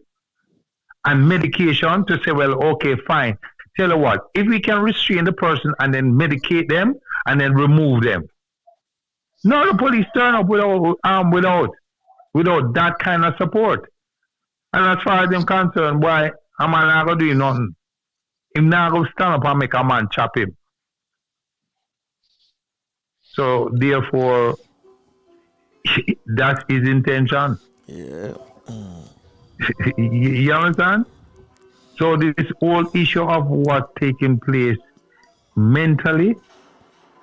and medication to say, well, okay, fine. Tell you what, if we can restrain the person and then medicate them and then remove them. No, the police turn up without that kind of support. And as far as I'm concerned, boy, a man not gonna do nothing. Him not gonna stand up and make a man chop him. So therefore, that's his intention. Yeah. You understand? So this whole issue of what's taking place mentally,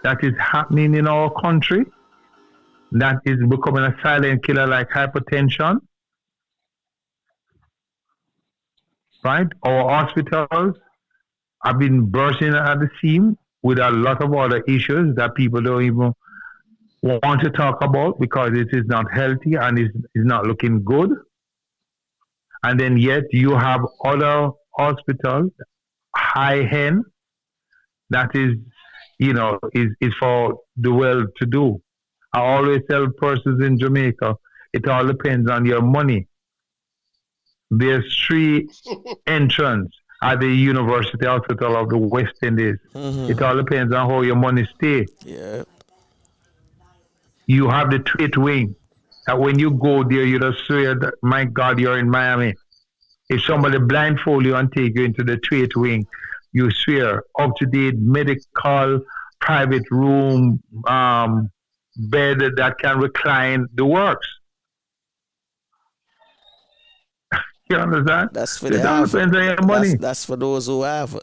that is happening in our country, that is becoming a silent killer like hypertension, right? Our hospitals have been bursting at the seam with a lot of other issues that people don't even want to talk about because it is not healthy and is not looking good. And then yet you have other hospitals, high end, that is, is for the well-to-do. I always tell persons in Jamaica, it all depends on your money. There's 3 entrances at the University Hospital of the West Indies. It all depends on how your money stay. Yeah. You have the trade wing. That when you go there, you just swear that, my God, you're in Miami. If somebody blindfold you and take you into the trade wing, you swear up-to-date medical, private room, bed that can recline, the works. You understand? That's for It the all have. depends on your money. That's for those who have.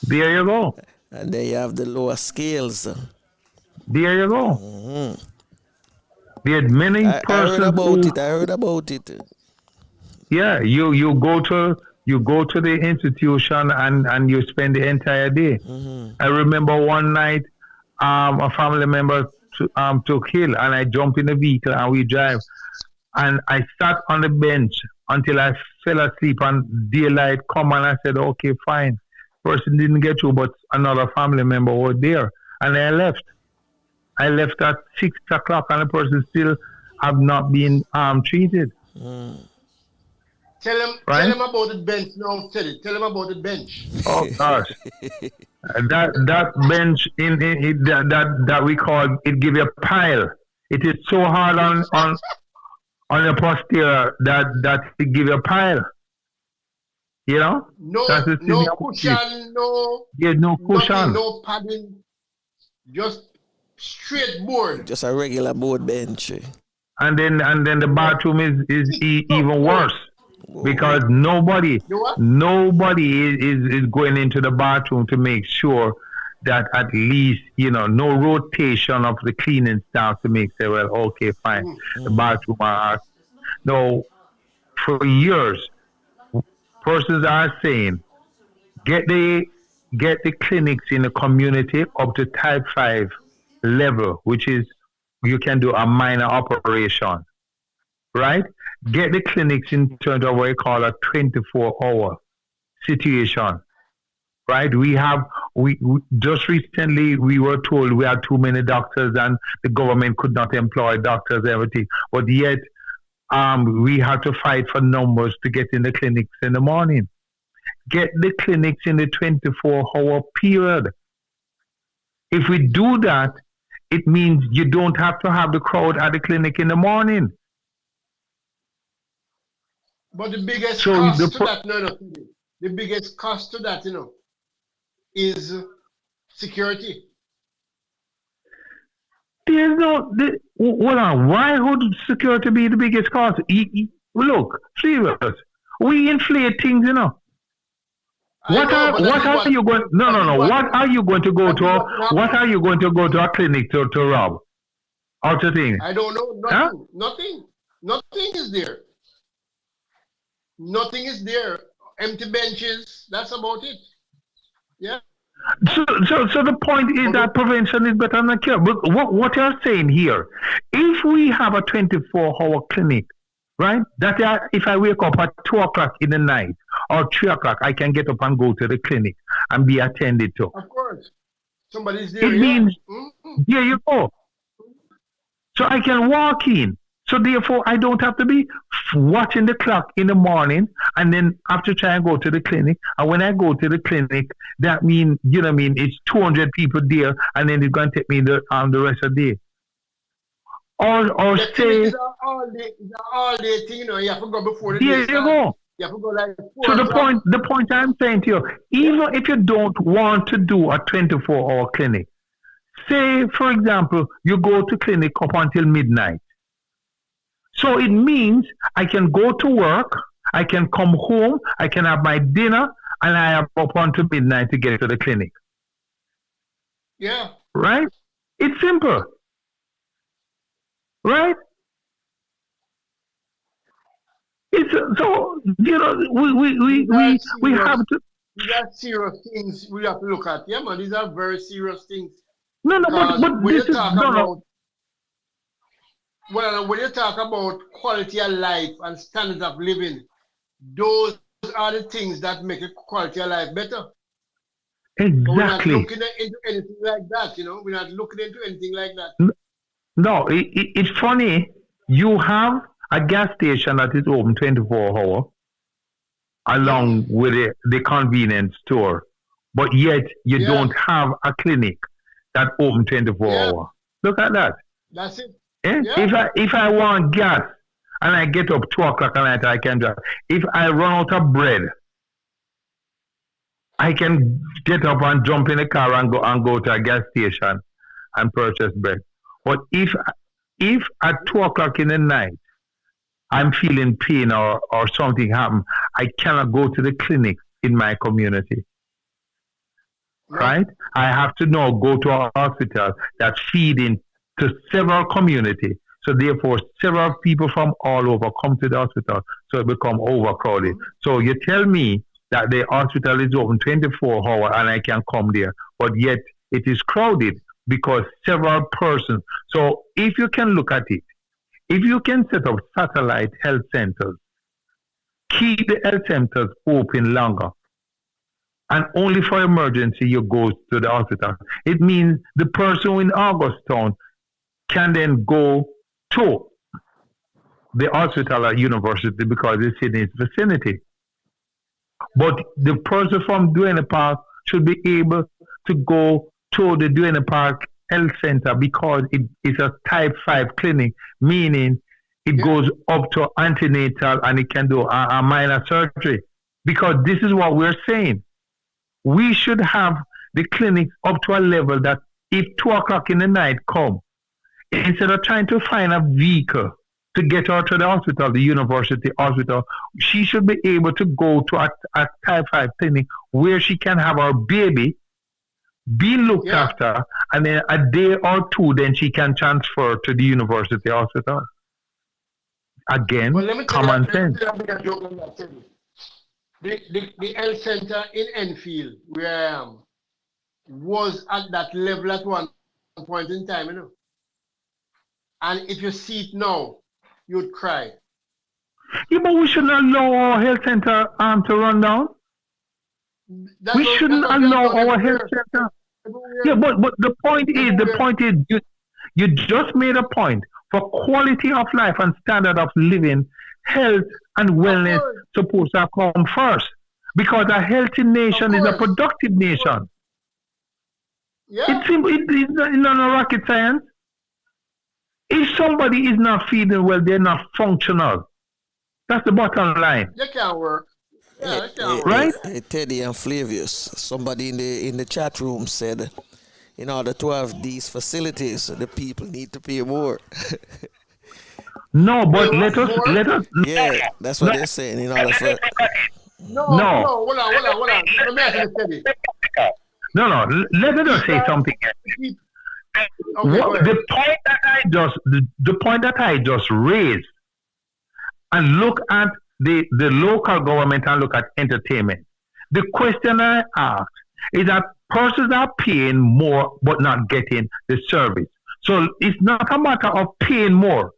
There you go. And then you have the lower scales. There you go. There's many I persons heard about who, it. I heard about it. yeah, you go to the institution and you spend the entire day. I remember one night, a family member took ill, and I jumped in the vehicle and we drive, and I sat on the bench until I fell asleep and daylight come and I said, okay, fine. Person didn't get through, but another family member was there, and I left. I left at 6 o'clock, and the person still have not been treated. Tell him about the bench now, Teddy. Tell him about the bench. Oh gosh, that bench that we call it give you a pile. It is so hard on your posterior that it give you a pile. You know? No cushion, There's no cushion. nothing, no padding, just straight board. Just a regular board bench. And then the bathroom is even worse. Because nobody is going into the bathroom to make sure that at least, no rotation of the cleaning staff to make say, well, okay, fine, the bathroom are. No, for years, persons are saying, get the get the clinics in the community up to type 5 level, which is you can do a minor operation, right? Get the clinics in terms of what we call a 24-hour situation, right? We just recently we were told we had too many doctors and the government could not employ doctors and everything, but yet we had to fight for numbers to get in the clinics in the morning. Get the clinics in the 24-hour period. If we do that, it means you don't have to have the crowd at the clinic in the morning. But the biggest cost to that, the biggest cost to that, is security. There's no, hold on, why would security be the biggest cost? Look, serious, we inflate things, What are you going to go to? What are you going to go to a clinic to rob? Or to think? I don't know. Nothing. Nothing. Nothing is there. Nothing is there. Empty benches. That's about it. Yeah. So the point is that prevention is better than cure. But what you're saying here, if we have a 24-hour clinic, right? That if I wake up at 2 o'clock in the night or 3 o'clock, I can get up and go to the clinic and be attended to. Of course. Somebody's there. It means, here you go. So I can walk in. So therefore, I don't have to be watching the clock in the morning and then have to try and go to the clinic. And when I go to the clinic, that means, it's 200 people there and then it's going to take me the rest of the day. Or say... It's an all-day thing, you have to go before the day. Here you go. You have to go like 4 So the point I'm saying to you, even if you don't want to do a 24-hour clinic, say, for example, you go to clinic up until midnight. So it means I can go to work, I can come home, I can have my dinner, and I am up until midnight to get to the clinic. Yeah. Right? It's simple. Right? It's so we have to. These are serious things we have to look at. Yeah, man, these are very serious things. No, but when this you is talk no. about when you talk about quality of life and standard of living, those are the things that make a quality of life better. Exactly. But we're not looking into anything like that, We're not looking into anything like that. No, it's funny. You have a gas station that is open 24 hours along with the convenience store, but yet you don't have a clinic that open 24 hours. Look at that. That's it. Eh? Yeah. If I want gas and I get up 2 o'clock at night, I can drive. If I run out of bread, I can get up and jump in a car and go to a gas station and purchase bread. But if at 2 o'clock in the night I'm feeling pain or something happen, I cannot go to the clinic in my community. Right? I have to now go to a hospital that's feeding to several communities. So therefore, several people from all over come to the hospital, so it become overcrowded. So you tell me that the hospital is open 24 hours and I can come there, but yet it is crowded because several persons. So if you can look at it, if you can set up satellite health centers, keep the health centers open longer, and only for emergency you go to the hospital, it means the person in Augustown can then go to the hospital at university because it's in its vicinity. But the person from Duane Park should be able to go to the Duane Park Health Center because it is a type 5 clinic, meaning it goes up to antenatal and it can do a minor surgery. Because this is what we're saying. We should have the clinics up to a level that if 2 o'clock in the night come, instead of trying to find a vehicle to get her to the hospital, the university hospital, she should be able to go to a type 5 clinic where she can have her baby be looked after, and then a day or two, then she can transfer to the university hospital. Again, common sense. The health center in Enfield, where I am, was at that level at one point in time, you know. And if you see it now, you'd cry. Yeah, but we shouldn't allow our health center to run down. We shouldn't allow our health center. Yeah, but the point is, you just made a point. For quality of life and standard of living, health and wellness supposed to come first. Because a healthy nation is a productive nation. Yeah. It's not a rocket science. If somebody is not feeling well, they're not functional. That's the bottom line. They can't work. Yeah, they can't work. Right? Teddy and Flavius, somebody in the chat room said, in order to have these facilities, the people need to pay more. No, but let us. Yeah, that's what they're saying. In order for No, hold on. Let me ask you, Teddy. No, let me just say something. Okay, The point that I just raised, and look at the local government and look at entertainment. The question I asked is that persons are paying more but not getting the service. So it's not a matter of paying more.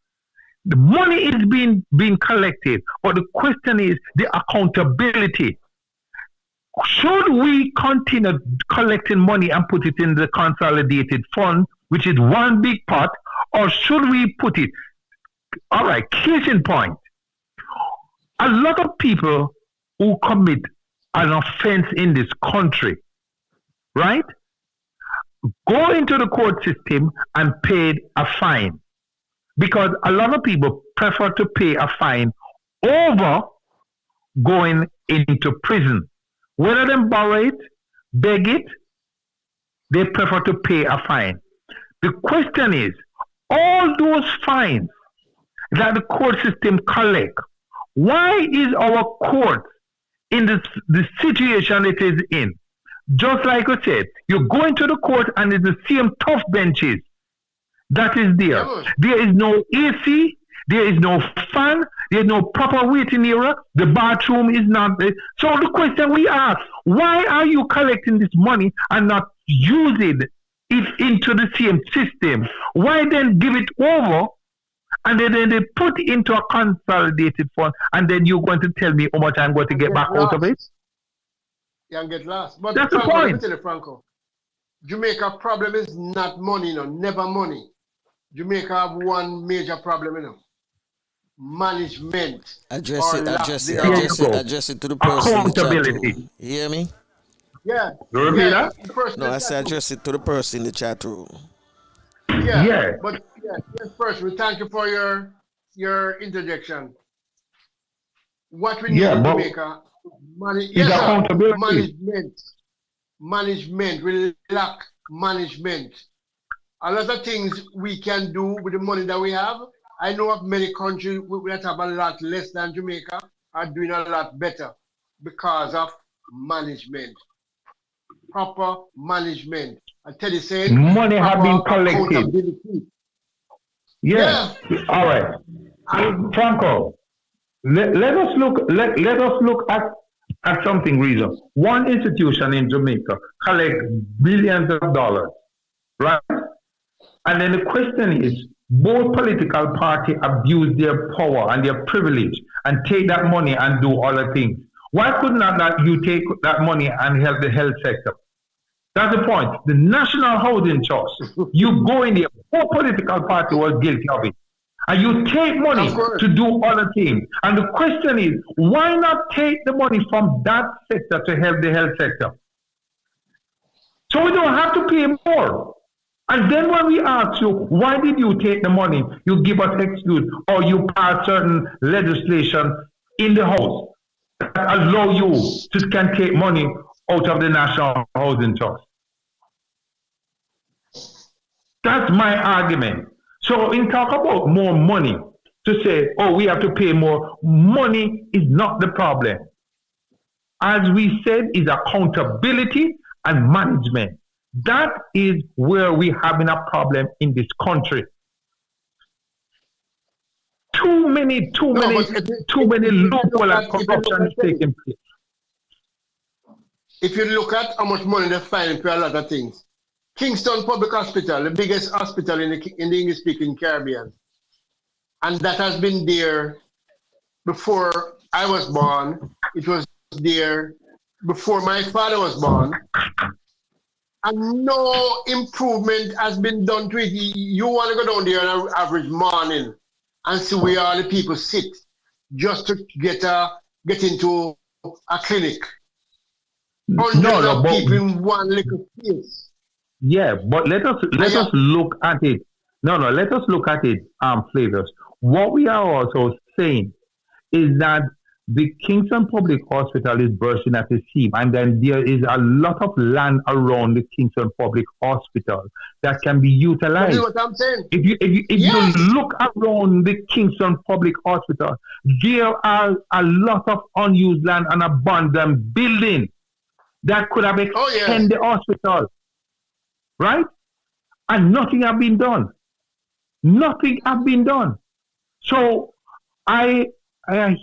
The money is being collected, but the question is the accountability. Should we continue collecting money and put it in the consolidated fund, which is one big pot, or should we put it? All right, case in point. A lot of people who commit an offense in this country, right, go into the court system and pay a fine. Because a lot of people prefer to pay a fine over going into prison. Whether they borrow it, beg it, they prefer to pay a fine. The question is, all those fines that the court system collect, why is our court in the situation it is in? Just like I said, you go into the court and it's the same tough benches that is there. There is no AC, there is no fan, there is no proper waiting area, the bathroom is not there. So the question we ask, why are you collecting this money and not using it into the same system? Why then give it over and then they put into a consolidated fund and then you're going to tell me how much I'm going to get back out of it? You can get lost. But that's Franco, the point. let me tell you, Franco, Jamaica problem is not money, never money. Jamaica have one major problem, management. Address it to the person in the chat room. You hear me? Yeah. You repeat that? No, I said address it to the person in the chat room. Yeah. But yes, first, we thank you for your interjection. What we need in Jamaica, accountability. Management. We lack management. A lot of things we can do with the money that we have. I know of many countries that have a lot less than Jamaica are doing a lot better because of management. Proper management. I tell you, saying money have been collected. Yeah. All right. Franco, let us look at something reason. One institution in Jamaica collect billions of dollars, right? And then the question is, both political parties abuse their power and their privilege and take that money and do other things. Why could not you take that money and help the health sector? That's the point. The National Housing Trust, you go in there, both political party was guilty of it. And you take money to do other things. And the question is, why not take the money from that sector to help the health sector? So we don't have to pay more. And then when we ask you, why did you take the money? You give us excuse or you pass certain legislation in the House that allow you to can take money out of the National Housing Trust. That's my argument. So in talk about more money, to say, oh, we have to pay more, money is not the problem. As we said, is accountability and management. That is where we're having a problem in this country. Too many loopholes and corruption is taking place. if you look at how much money they're finding for a lot of things, Kingston Public Hospital, the biggest hospital in the English-speaking Caribbean, and that has been there before I was born. It was there before my father was born, and no improvement has been done to it. You want to go down there on an average morning and see where all the people sit just to get into a clinic. Hundreds of people in one little place. Yeah, but let us look at it. Let us look at it, Flavius. What we are also saying is that the Kingston Public Hospital is bursting at the seam, and then there is a lot of land around the Kingston Public Hospital that can be utilized. That's what I'm saying. If you look around the Kingston Public Hospital, there are a lot of unused land and abandoned buildings that could have extended the hospital, right? And nothing has been done. Nothing has been done. So I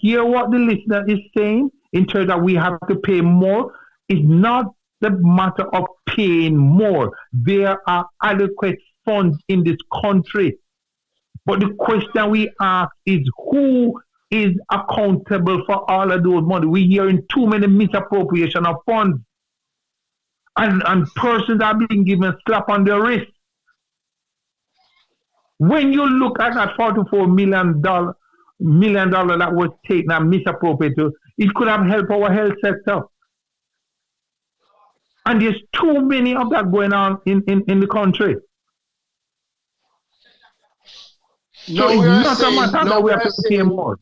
hear what the listener is saying in terms that we have to pay more. It's not the matter of paying more. There are adequate funds in this country. But the question we ask is who is accountable for all of those money? We're hearing too many misappropriation of funds. And persons are being given a slap on their wrist. When you look at that $44 million that was taken and misappropriated, it could have helped our health sector. And there's too many of that going on in the country. So it's not a matter that we have to pay more.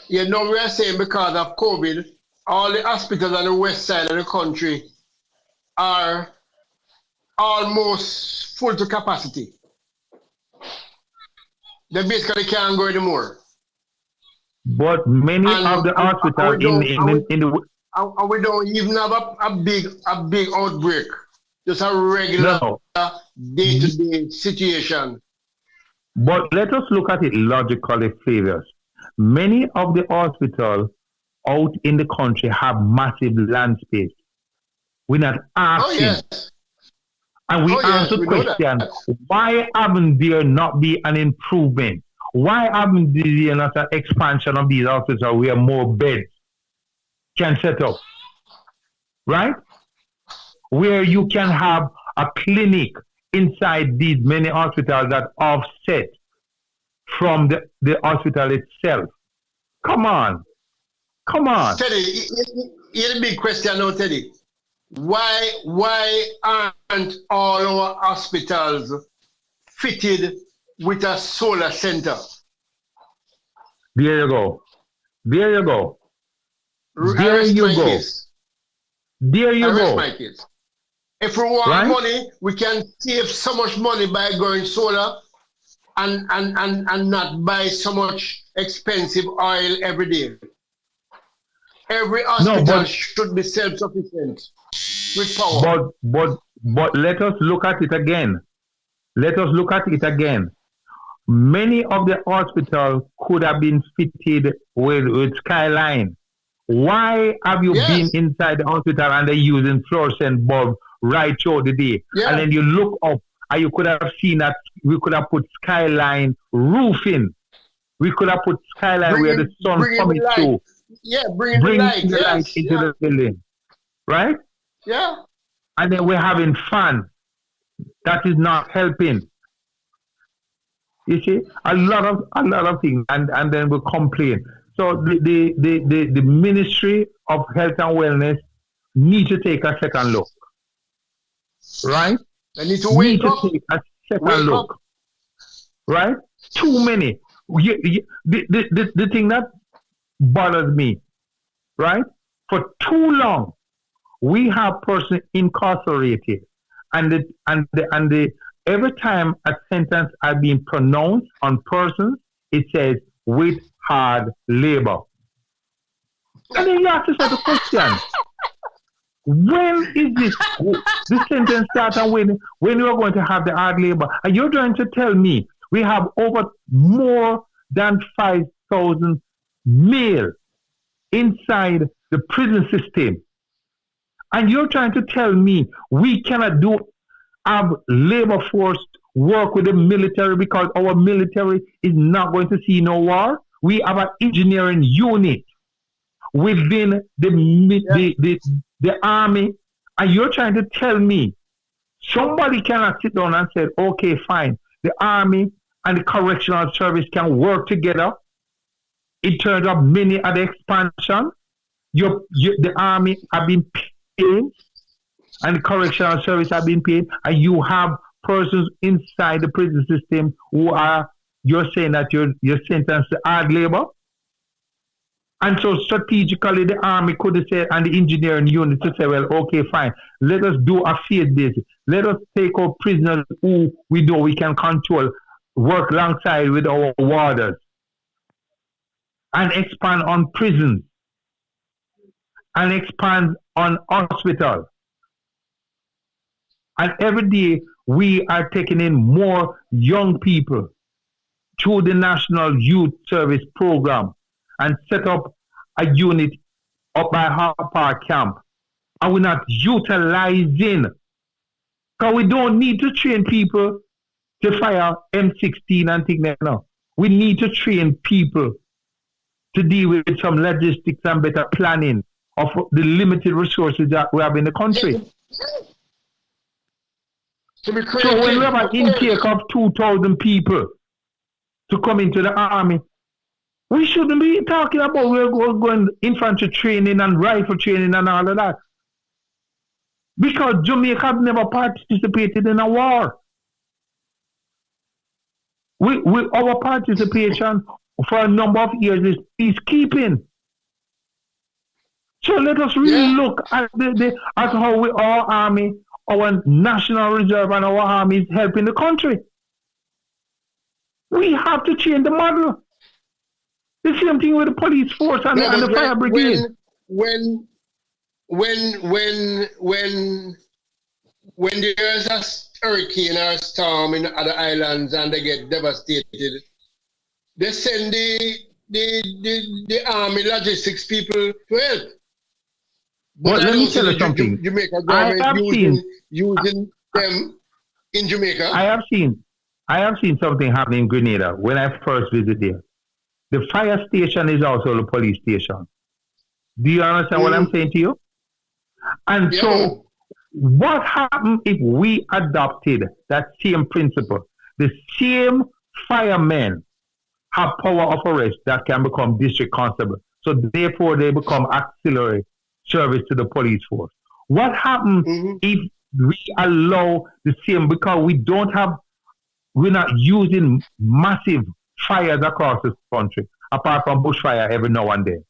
Yeah, no, we are saying because of COVID, all the hospitals on the west side of the country are almost full to capacity. They basically can't go anymore. But many of the hospitals and we don't even have a big outbreak. Just a regular day-to-day situation. But let us look at it logically, Flavius. Many of the hospitals out in the country have massive land space. We're not asking. And we ask the question, why haven't there not be an improvement? Why haven't there not an expansion of these hospitals where more beds can set up? Right? Where you can have a clinic inside these many hospitals that offset from the hospital itself. Come on. Teddy, here's a big question now, Teddy. Why aren't all our hospitals fitted with a solar center? There you go. There you go. If we want money, we can save so much money by going solar and not buy so much expensive oil every day. Every hospital should be self-sufficient with power. But let us look at it again. Many of the hospitals could have been fitted with skyline. Why have you been inside the hospital and they're using fluorescent bulb right through the day? And then you look up and you could have seen that we could have put skyline roofing. We could have put skyline where the sun coming through. Yeah, bring the light into the building. Right? Yeah. And then we're having fun. That is not helping. You see, a lot of things, and then we complain. So the Ministry of Health and Wellness need to take a second look. Right? They need to wake up. Take a second look. Right? Too many. The thing that bothers me, right? For too long, we have persons incarcerated, and every time a sentence has been pronounced on persons, it says with hard labor. And then you have to say the question: when is this sentence start, and when you are going to have the hard labor? And you're going to tell me we have over more than 5,000 male inside the prison system, And you're trying to tell me we cannot have labor force work with the military because our military is not going to see no war? We have an engineering unit within the army, and you're trying to tell me somebody cannot sit down and say, okay, fine, the army and the correctional service can work together in terms of many other expansion. The army have been paid and the correctional service have been paid, and you have persons inside the prison system who you're saying that you're sentenced to hard labor. And so strategically the army could have said, and the engineering unit to say, well, okay, fine, let us do a phase basis. Let us take our prisoners who we know we can control, work alongside with our warders, and expand on prisons, and expand on hospitals. And every day we are taking in more young people through the National Youth Service Program and set up a unit up by Harper Camp. And we're not utilizing, because we don't need to train people to fire M16 and things like that. We need to train people to deal with some logistics and better planning of the limited resources that we have in the country. So when we have an intake of 2,000 people to come into the army, we shouldn't be talking about we're going infantry training and rifle training and all of that. Because Jamaica have never participated in a war. Our participation for a number of years is peacekeeping. So let us really look at at how our army, our national reserve and our army is helping the country. We have to change the model. The same thing with the police force and the fire brigade. When there's a hurricane or a storm in other islands and they get devastated, they send the army logistics people to help. But let me tell you something. Jamaica government using them in Jamaica. I have seen something happen in Grenada when I first visited there. The fire station is also the police station. Do you understand what I'm saying to you? And so, what happens if we adopted that same principle? The same firemen have power of arrest that can become district constable. So therefore, they become auxiliary service to the police force. What happens if we allow the same, because we're not using massive fires across this country, apart from bushfire every now and then.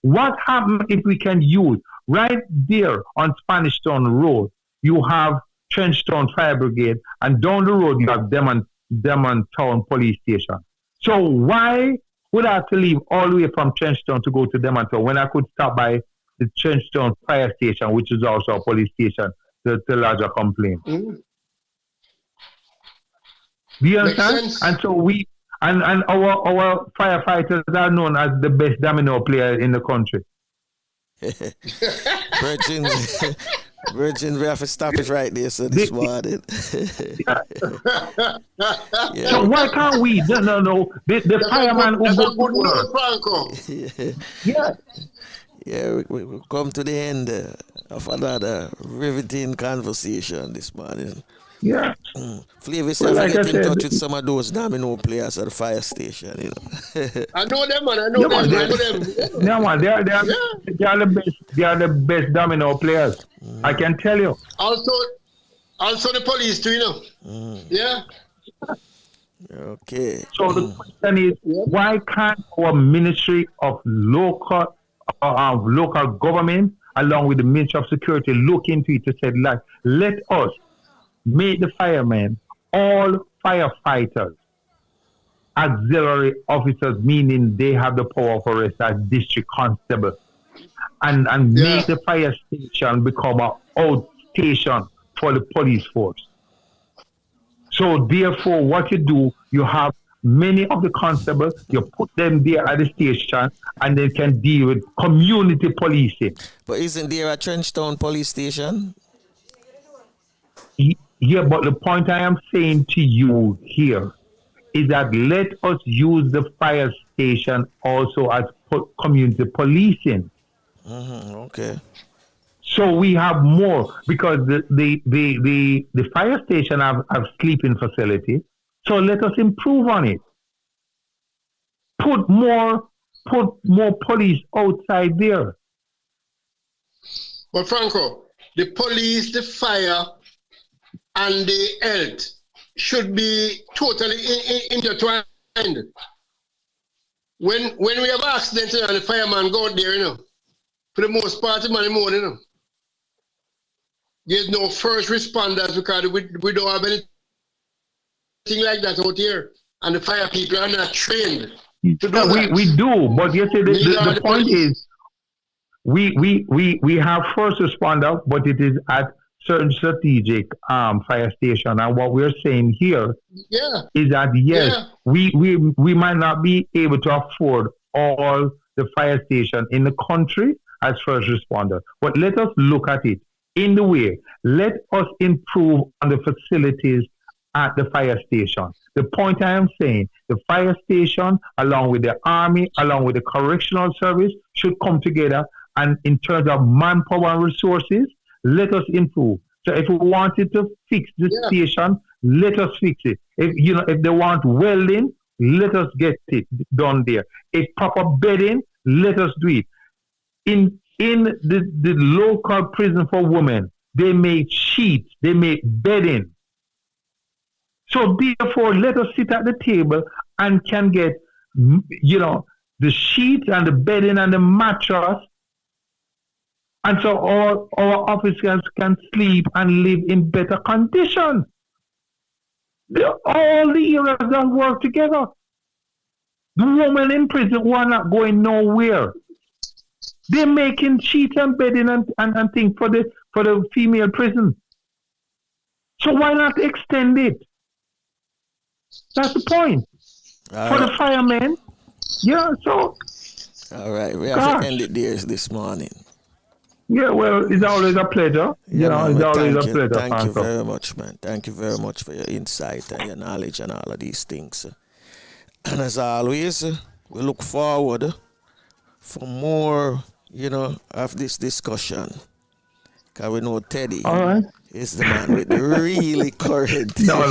What happens if we can use, right there on Spanish Town Road, you have Trenchtown Fire Brigade, and down the road you have Demon Town Police Station. So why would I have to leave all the way from Trenchtown to go to Demon Town when I could stop by the Trenchtown Fire Station, which is also a police station, to lodge a complaint? Do you understand? And so we and our firefighters are known as the best domino player in the country. Virgin, we have to stop it right there, so this morning. So why can't we? No. The fireman who we come to the end of another riveting conversation this morning. Yeah. Flavius, well, like get in touch with some of those domino players at the fire station, you know. I know them, man. I know them. Yeah, man. They are the best. They are the best domino players. I can tell you. Also the police too, you know. Yeah. Okay. So the question is, why can't our Ministry of Local Government, along with the Ministry of Security, look into it to say, like, let us make the firemen all firefighters, auxiliary officers, meaning they have the power of arrest as district constable, and make the fire station become an outstation for the police force. So therefore, what you do, you have many of the constables, you put them there at the station and they can deal with community policing. But isn't there a Trenchtown police station? Yeah, but the point I am saying to you here is that let us use the fire station also as community policing. Okay. So we have more because the fire station have sleeping facility. So let us improve on it. Put more police outside there. But Franco, the police, the fire, and the health should be totally intertwined. When we have accidents and the fireman go out there, for the most part, the man in the morning, there's no first responders because we don't have anything like that out here. And the fire people are not trained to do that. We do, but you see, the point is, we have first responder, but it is at certain strategic fire station. And what we're saying here is that we might not be able to afford all the fire station in the country as first responder. But let us look at it in the way. Let us improve on the facilities at the fire station. The point I am saying, the fire station, along with the army, along with the correctional service, should come together. And in terms of manpower and resources, let us improve. So if we wanted to fix the station, let us fix it. If they want welding, let us get it done there. If proper bedding, let us do it. In the local prison for women, they make sheets, they make bedding. So therefore, let us sit at the table and can get, the sheets and the bedding and the mattress. And so all our officers can sleep and live in better condition. All the areas that work together. The women in prison who are not going nowhere. They're making sheets and bedding and things for the female prison. So why not extend it? That's the point. For the firemen. Yeah, so. All right, we have to end it there this morning. Yeah, well, it's always a pleasure. It's always a pleasure. Thank you very much, man. Thank you very much for your insight and your knowledge and all of these things. And as always, we look forward for more, of this discussion. Because we know Teddy is the man with the really current. No.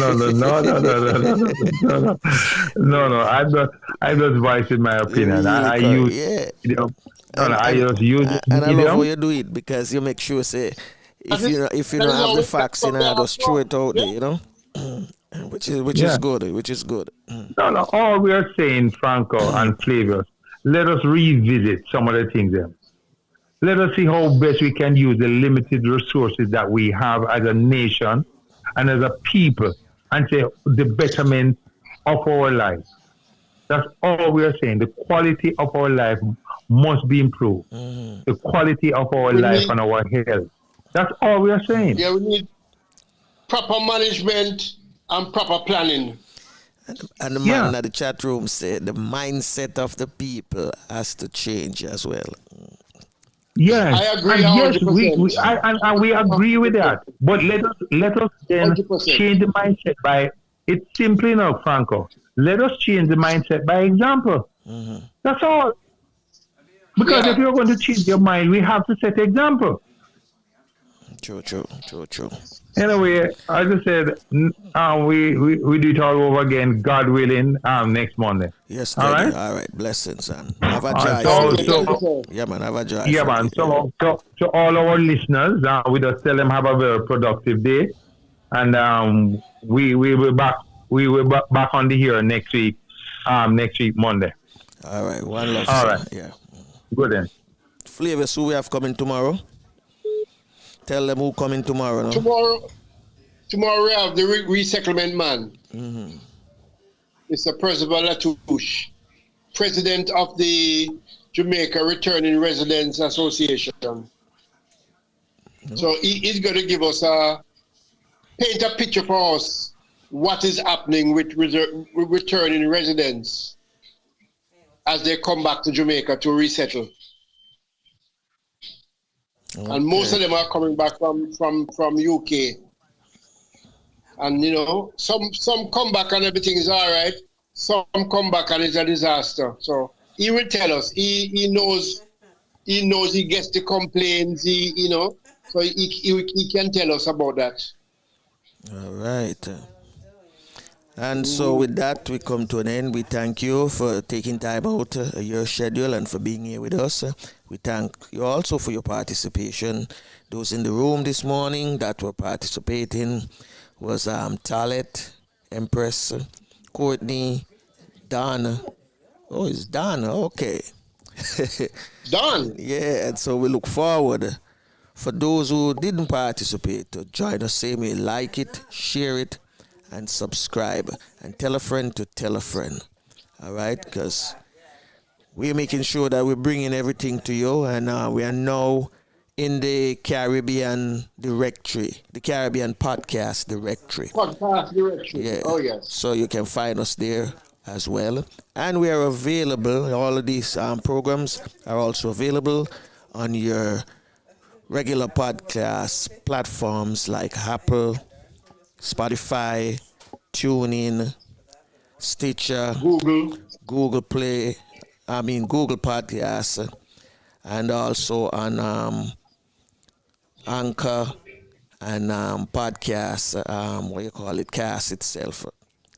I'm just voicing my opinion. I just use it. And I love how you do it because you make sure, say, if you don't have the facts, just throw it out there, which is good. No. All we are saying, Franco and Flavius, let us revisit some of the things there. Let us see how best we can use the limited resources that we have as a nation and as a people and say the betterment of our life. That's all we are saying. The quality of our life must be improved. The quality of our life and our health. That's all we are saying. Yeah, we need proper management and proper planning. And the man at the chat room said the mindset of the people has to change as well. Yes, I agree. And yes, we agree with that. But let us then 100%. change the mindset by it's simple enough, Franco. Let us change the mindset by example. That's all. Because if you're going to change your mind, we have to set example. True. Anyway, as I said, we do it all over again, God willing, next Monday. Yes, all right. All right. Blessings and have a joy. Have a joy. Yeah, man. So all our listeners, we just tell them have a very productive day, and we will back. We will back on the here next week. Next week Monday. All right. One love. All right. Yeah. Good then. Flavius, who we have coming tomorrow? Tell them who coming tomorrow. No? Tomorrow we have the resettlement man. Mr. Percival Latouche, president of the Jamaica Returning Residents Association. So he's going to give us paint a picture for us what is happening with returning residents as they come back to Jamaica to resettle. Okay. And most of them are coming back from UK. And some come back and everything is all right. Some come back and it's a disaster. So he will tell us. He knows. He gets the complaints. So he can tell us about that. All right. And so with that, we come to an end. We thank you for taking time out of your schedule and for being here with us. We thank you also for your participation. Those in the room this morning that were participating was Talet, Empress, Courtney, Donna. Oh, it's Donna. Okay. Done. Yeah, and so we look forward for those who didn't participate to join us. Same way, like it, share it, and subscribe, and tell a friend to tell a friend. All right, because we're making sure that we're bringing everything to you, and we are now in the Caribbean directory, the Caribbean podcast directory. Podcast directory. Yeah. Oh yes. So you can find us there as well, and we are available. All of these programs are also available on your regular podcast platforms like Apple, Spotify, TuneIn, Stitcher, Google Play, Google Podcasts, and also on Anchor and podcast, Cast itself.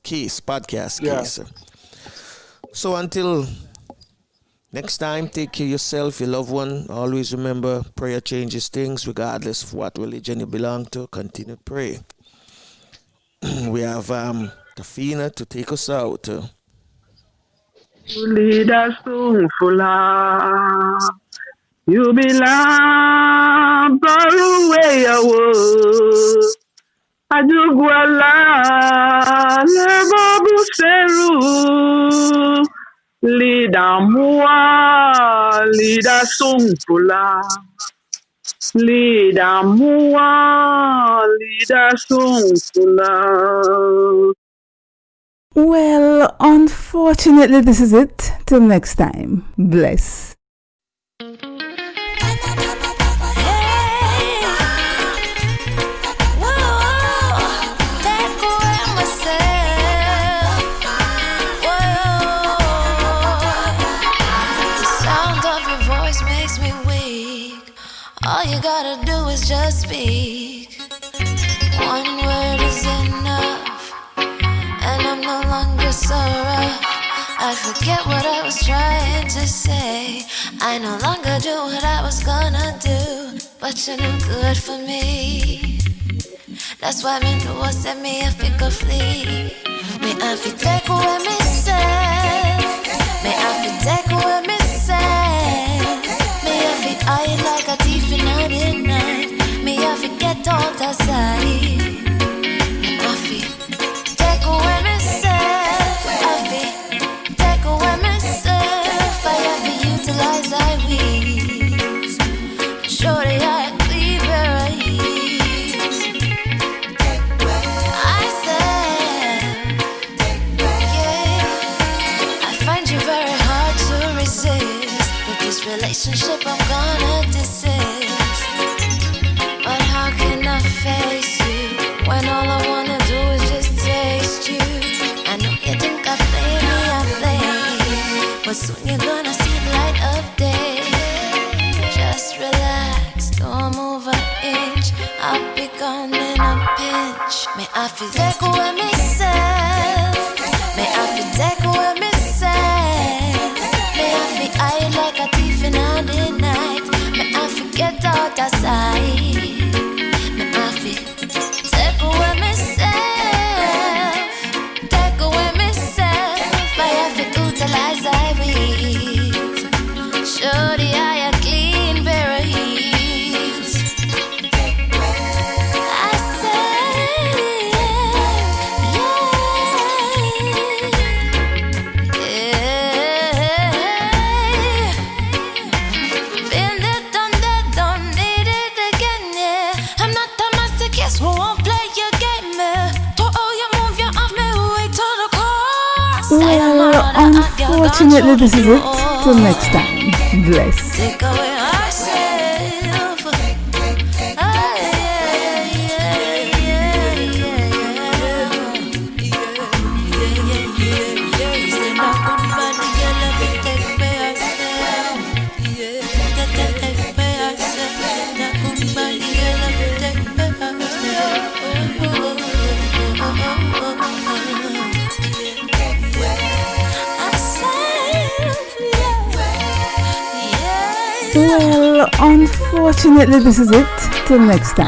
Podcast Case. So until next time, take care of yourself, your loved one. Always remember, prayer changes things, regardless of what religion you belong to. Continue to pray. We have Tafina to take us out. Lead us to Fula. You belong far away away. Ajugwala Lebabu Seru. Lida Mua, Lida Sungfula. Lida Mua, Lida Sungfula. Well, unfortunately, this is it. Till next time. Bless. All you gotta do is just speak. One word is enough, and I'm no longer so rough. I forget what I was trying to say. I no longer do what I was gonna do, but you're no good for me. That's why me do what set me if it could flee. Me I fi take away me say. Me I fi take away me say. Me I fi hide like a thief in the night. Me I fi get out of sight. Me I fi take away myself. I fi take away myself. I have to utilize I wings. Surely I clean where I ease. I said, yeah. I find you very hard to resist. With this relationship I'm gonna desist. But how can I face you when all I wanna do is just taste you? I know you think I play me, I play, but soon you're gonna see the light of day. Just relax, don't move an inch. I'll be gone in a pinch. May I feel take away myself. May I feel take away myself. May I feel hide like a thief in the night. May I forget out of sight. May I feel take away myself. Take away myself. I have to utilize I weeds. Surely I a clean pair of heels. I said, Well, unfortunately, this is it. Till next time. Bless. Take away ourselves. Well, unfortunately, this is it. Till next time.